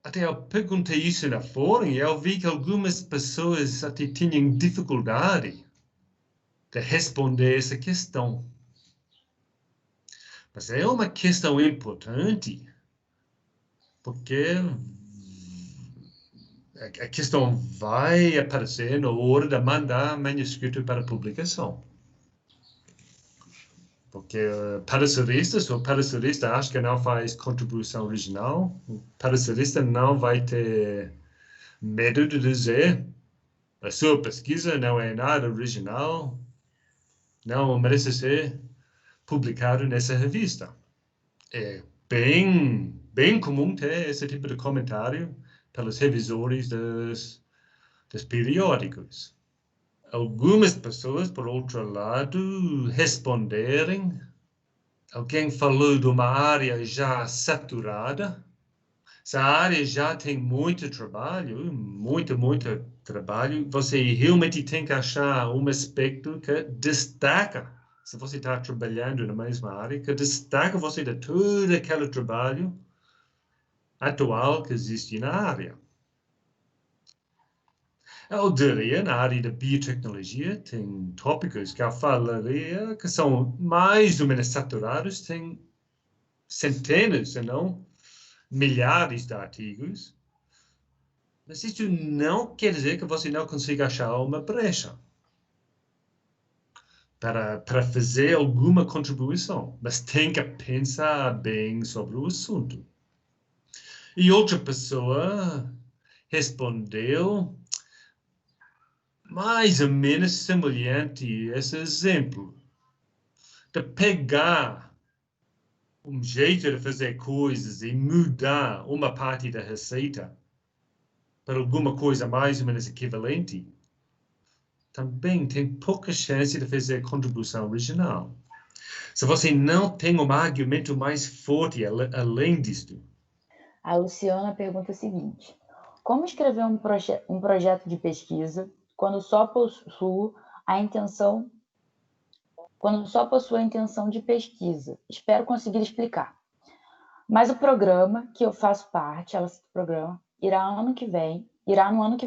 Até eu perguntei isso na fórum e eu vi que algumas pessoas até tinham dificuldade de responder essa questão. Mas é uma questão importante, porque a questão vai aparecer na hora de mandar manuscrito para publicação. Porque paracerista, o paracerista acha que não faz contribuição original, o paracerista não vai ter medo de dizer a sua pesquisa não é nada original, não merece ser publicado nessa revista. É bem comum ter esse tipo de comentário pelos revisores das dos periódicos. Algumas pessoas, por outro lado, responderem. Alguém falou de uma área já saturada. Se a área já tem muito trabalho, muito trabalho, você realmente tem que achar um aspecto que destaca, se você está trabalhando na mesma área, que destaca você de todo aquele trabalho atual que existe na área. Eu diria, na área da biotecnologia, tem tópicos que eu falaria que são mais ou menos saturados, tem centenas, se não milhares de artigos, mas isso não quer dizer que você não consiga achar uma brecha para fazer alguma contribuição, mas tem que pensar bem sobre o assunto. E outra pessoa respondeu mais ou menos semelhante a esse exemplo, de pegar um jeito de fazer coisas e mudar uma parte da receita para alguma coisa mais ou menos equivalente, também tem pouca chance de fazer contribuição original. Se você não tem um argumento mais forte além disto.
A Luciana pergunta o seguinte: como escrever um projeto de pesquisa quando só possuo a intenção de pesquisa? Espero conseguir explicar. Mas o programa que eu faço parte, ela cita o programa, irá no ano que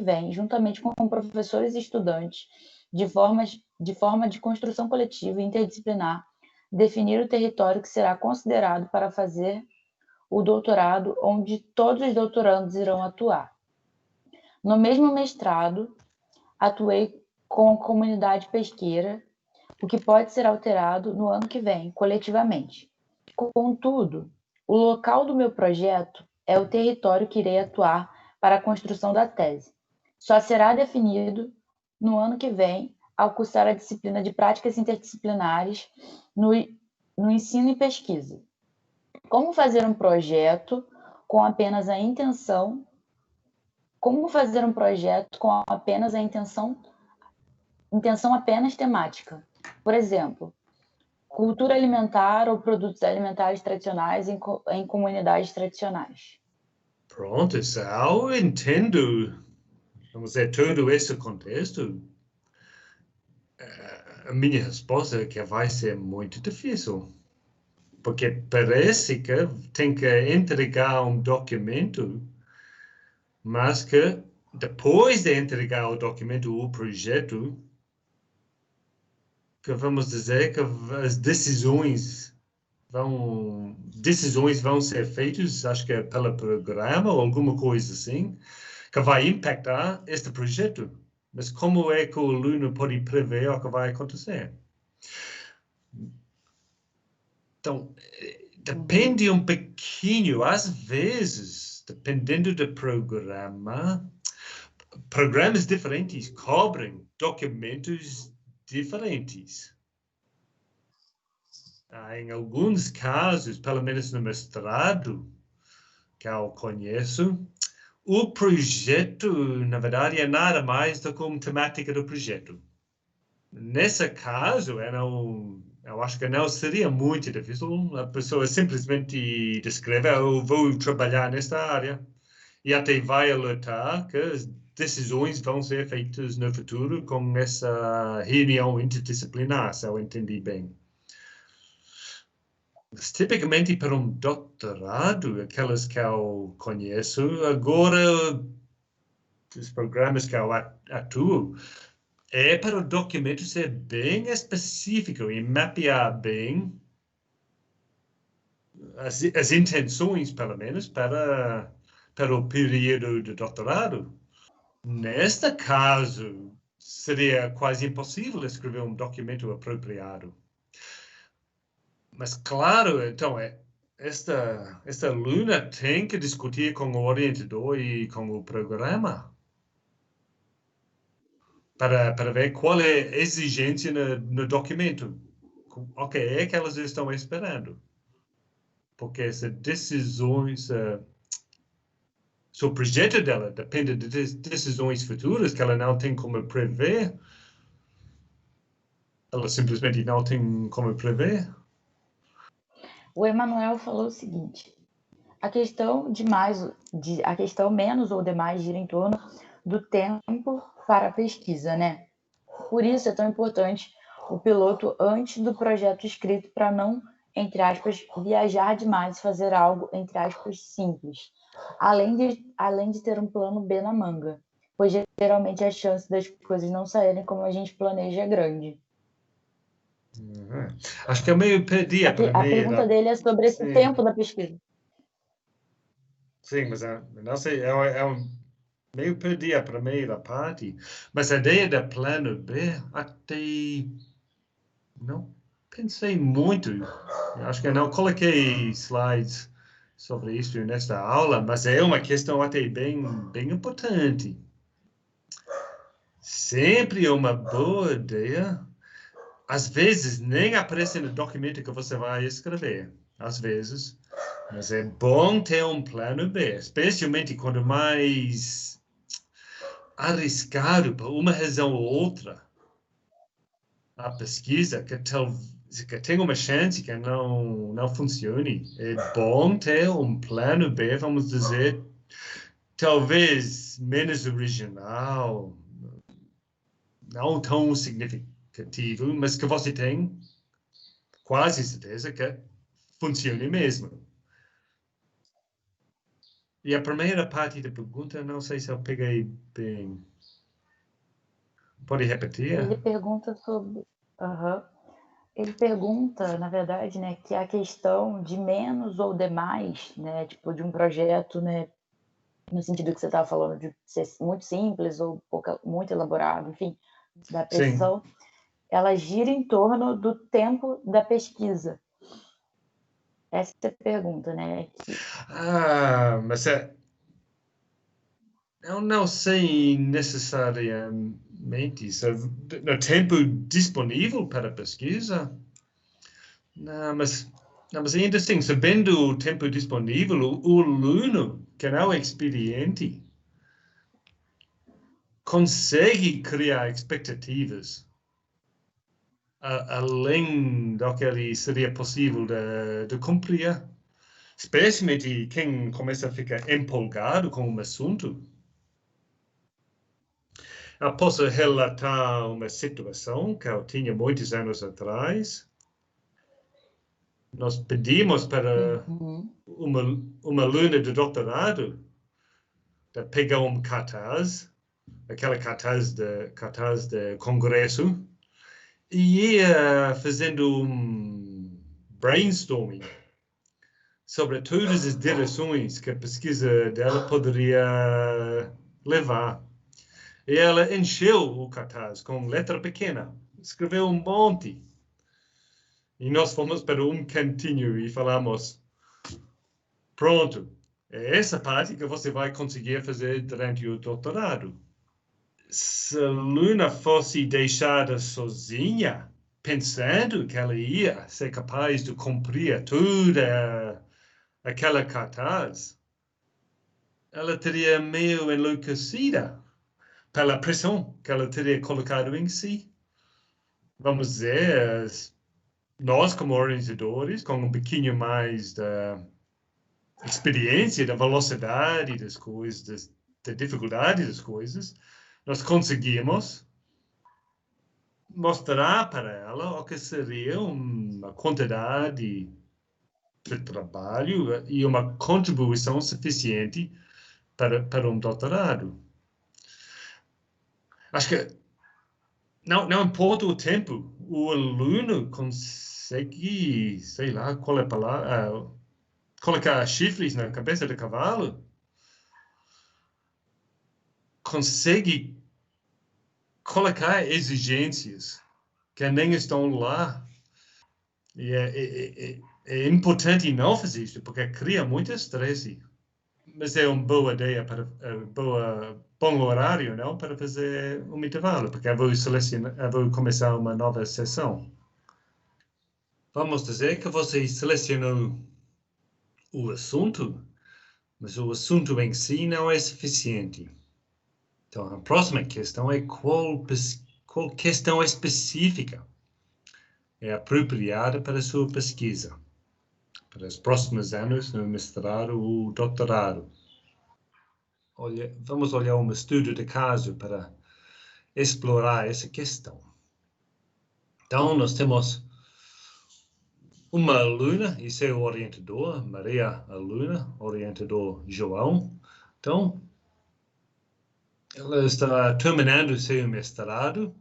vem, juntamente com professores e estudantes, de forma de construção coletiva e interdisciplinar, definir o território que será considerado para fazer o doutorado, onde todos os doutorandos irão atuar. No mesmo mestrado, atuei com a comunidade pesqueira, o que pode ser alterado no ano que vem, coletivamente. Contudo, o local do meu projeto é o território que irei atuar para a construção da tese. Só será definido no ano que vem, ao cursar a disciplina de práticas interdisciplinares no ensino e pesquisa. Como fazer um projeto com apenas a intenção apenas temática? Por exemplo, cultura alimentar ou produtos alimentares tradicionais em comunidades tradicionais.
Pronto, eu entendo, vamos dizer, todo esse contexto. A minha resposta é que vai ser muito difícil, porque parece que tem que entregar um documento, mas que depois de entregar o documento, o projeto, que vamos dizer que as decisões vão ser feitas, acho que é pelo programa ou alguma coisa assim, que vai impactar este projeto. Mas como é que o aluno pode prever o que vai acontecer? Então, depende um pouquinho, às vezes, dependendo do programa, programas diferentes cobrem documentos diferentes. Em alguns casos, pelo menos no mestrado, que eu conheço, o projeto, na verdade, é nada mais do que uma temática do projeto. Nesse caso, eu acho que não seria muito difícil a pessoa simplesmente descrever: eu vou trabalhar nesta área, e até vai alertar que as decisões vão ser feitas no futuro com essa reunião interdisciplinar, se eu entendi bem. Mas, tipicamente, para um doutorado, aquelas que eu conheço, agora, os programas que eu atuo, é para o documento ser bem específico e mapear bem as intenções, pelo menos, para o período de doutorado. Neste caso, seria quase impossível escrever um documento apropriado. Mas, claro, então, esta aluna tem que discutir com o orientador e com o programa para ver qual é a exigência no documento. O que é que elas estão esperando? Porque essas decisões o projeto dela depende de decisões futuras que ela não tem como prever. Ela simplesmente não tem como prever.
O Emanuel falou o seguinte: a questão menos ou demais gira em torno do tempo para a pesquisa, né? Por isso é tão importante o piloto antes do projeto escrito para não, entre aspas, viajar demais e fazer algo, entre aspas, simples. Além de ter um plano B na manga, pois geralmente a chance das coisas não saírem como a gente planeja é grande.
Acho que é meio perdia para mim.
A pergunta dele é sobre esse tempo da pesquisa.
Sim, mas não sei, meio perdia para mim a parte. Mas a ideia do plano B, até não pensei muito. Acho que eu não coloquei slides sobre isso nesta aula, mas é uma questão até bem importante. Sempre é uma boa ideia. Às vezes, nem aparece no documento que você vai escrever. Às vezes. Mas é bom ter um plano B, especialmente quando mais arriscado por uma razão ou outra. A pesquisa que tem uma chance que não funcione. É bom ter um plano B, vamos dizer, talvez menos original, não tão significativo, mas que você tem quase certeza que funcione mesmo. E a primeira parte da pergunta, não sei se eu peguei bem. Pode repetir?
Ele pergunta sobre... Ele pergunta, na verdade, né, que a questão de menos ou demais, né, tipo, de um projeto, né, no sentido que você estava falando de ser muito simples ou muito elaborado, enfim, da precisão, sim, ela gira em torno do tempo da pesquisa. Essa é a pergunta, né?
Mas eu não sei necessariamente no tempo disponível para a pesquisa. Não, mas ainda assim, sabendo o tempo disponível, o aluno que não é experiente consegue criar expectativas além do que ele seria possível de cumprir. Especialmente quem começa a ficar empolgado com um assunto. Eu posso relatar uma situação que eu tinha muitos anos atrás. Nós pedimos para uma aluna de doutorado de pegar um cartaz, aquela cartaz de congresso, e ia fazendo um brainstorming sobre todas as direções que a pesquisa dela poderia levar. E ela encheu o cartaz com letra pequena, escreveu um monte. E nós fomos para um cantinho e falamos, pronto, é essa parte que você vai conseguir fazer durante o doutorado. Se a aluna fosse deixada sozinha, pensando que ela ia ser capaz de cumprir toda aquela cartaz, ela teria meio enlouquecida pela pressão que ela teria colocado em si. Vamos dizer, nós como orientadores, com um pouquinho mais da experiência, da velocidade das coisas, da dificuldade das coisas, nós conseguimos mostrar para ela o que seria uma quantidade de trabalho e uma contribuição suficiente para um doutorado. Acho que não importa o tempo, o aluno consegue, sei lá, qual é a palavra, colocar chifres na cabeça do cavalo, consegue colocar exigências que nem estão lá. E é importante não fazer isso, porque cria muito estresse. Mas é uma boa ideia, bom horário, não? Para fazer um intervalo, porque eu vou começar uma nova sessão. Vamos dizer que você selecionou o assunto mas o assunto em si não é suficiente. Então, a próxima questão é qual questão específica é apropriada para a sua pesquisa, para os próximos anos no mestrado ou doutorado. Vamos olhar um estudo de caso para explorar essa questão. Então, nós temos uma aluna e seu orientador, Maria aluna, orientador João. Então, ela está terminando seu mestrado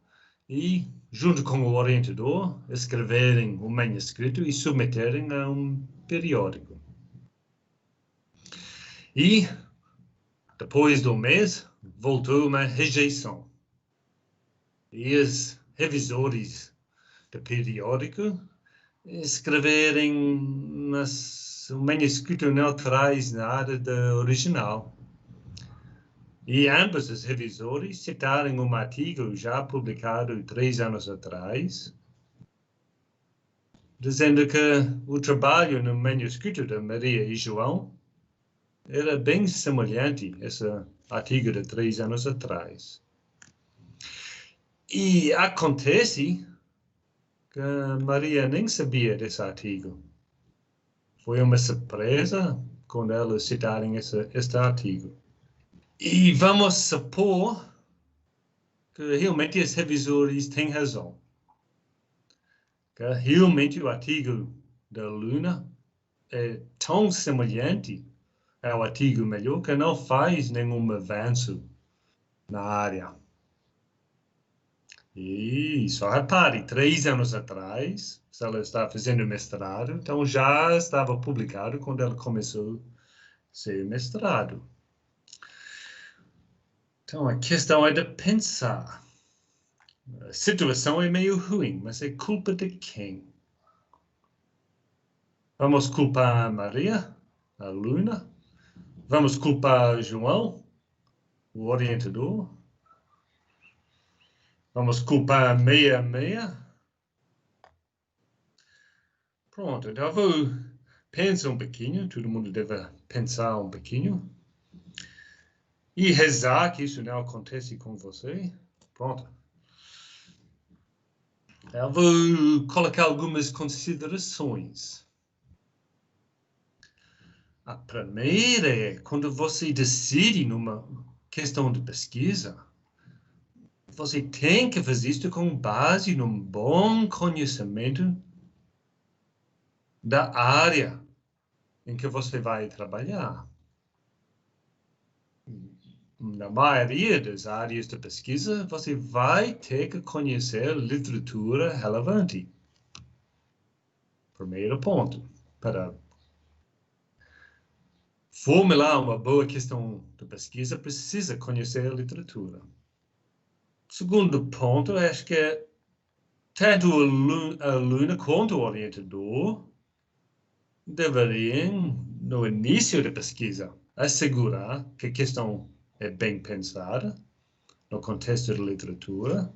e, junto com o orientador, escreverem um manuscrito e submeterem a um periódico. E, depois do mês, voltou uma rejeição. E os revisores do periódico escreverem um manuscrito não traz nada do original. E ambos os revisores citaram um artigo já publicado 3 anos atrás, dizendo que o trabalho no manuscrito de Maria e João era bem semelhante a esse artigo de 3 anos atrás. E acontece que Maria nem sabia desse artigo. Foi uma surpresa quando elas citaram este artigo. E vamos supor que realmente os revisores têm razão. Que realmente o artigo da aluna é tão semelhante ao artigo melhor que não faz nenhum avanço na área. E só repare, 3 anos atrás, se ela está fazendo mestrado, então já estava publicado quando ela começou seu mestrado. Então a questão é de pensar. A situação é meio ruim, mas é culpa de quem? Vamos culpar a Maria, a aluna? Vamos culpar João, o orientador? Vamos culpar meia? Pronto, então vou pensar um pouquinho, todo mundo deve pensar um pouquinho. E rezar que isso não acontece com você. Pronto. Eu vou colocar algumas considerações. A primeira é, quando você decide numa questão de pesquisa, você tem que fazer isso com base num bom conhecimento da área em que você vai trabalhar. Na maioria das áreas de pesquisa, você vai ter que conhecer literatura relevante. Primeiro ponto, para formular uma boa questão de pesquisa, precisa conhecer a literatura. Segundo ponto, acho que tanto a aluna quanto o orientador deveriam, no início da pesquisa, assegurar que a questão é bem pensada no contexto da literatura.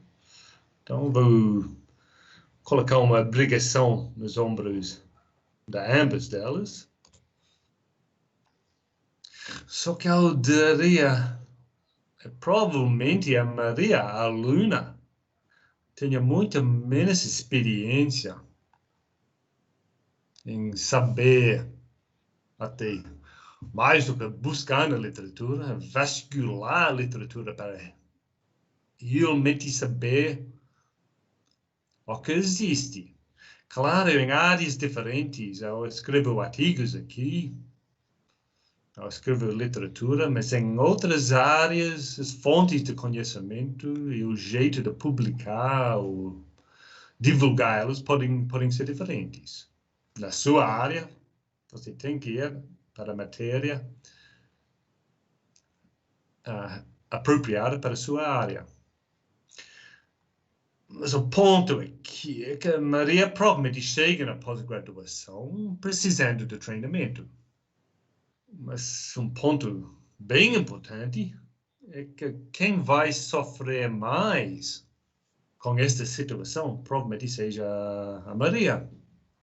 Então, vou colocar uma obrigação nos ombros de ambas delas. Só que eu diria, provavelmente a Maria, a aluna, tenha muita menos experiência em saber, até mais do que buscar na literatura, vascular a literatura para realmente saber o que existe. Claro, em áreas diferentes, eu escrevo artigos aqui, eu escrevo literatura, mas em outras áreas, as fontes de conhecimento e o jeito de publicar ou divulgá-los podem ser diferentes. Na sua área, você tem que ir para a matéria apropriada para a sua área. Mas o ponto aqui é que a Maria provavelmente chega na pós-graduação precisando de treinamento. Mas um ponto bem importante é que quem vai sofrer mais com esta situação provavelmente seja a Maria.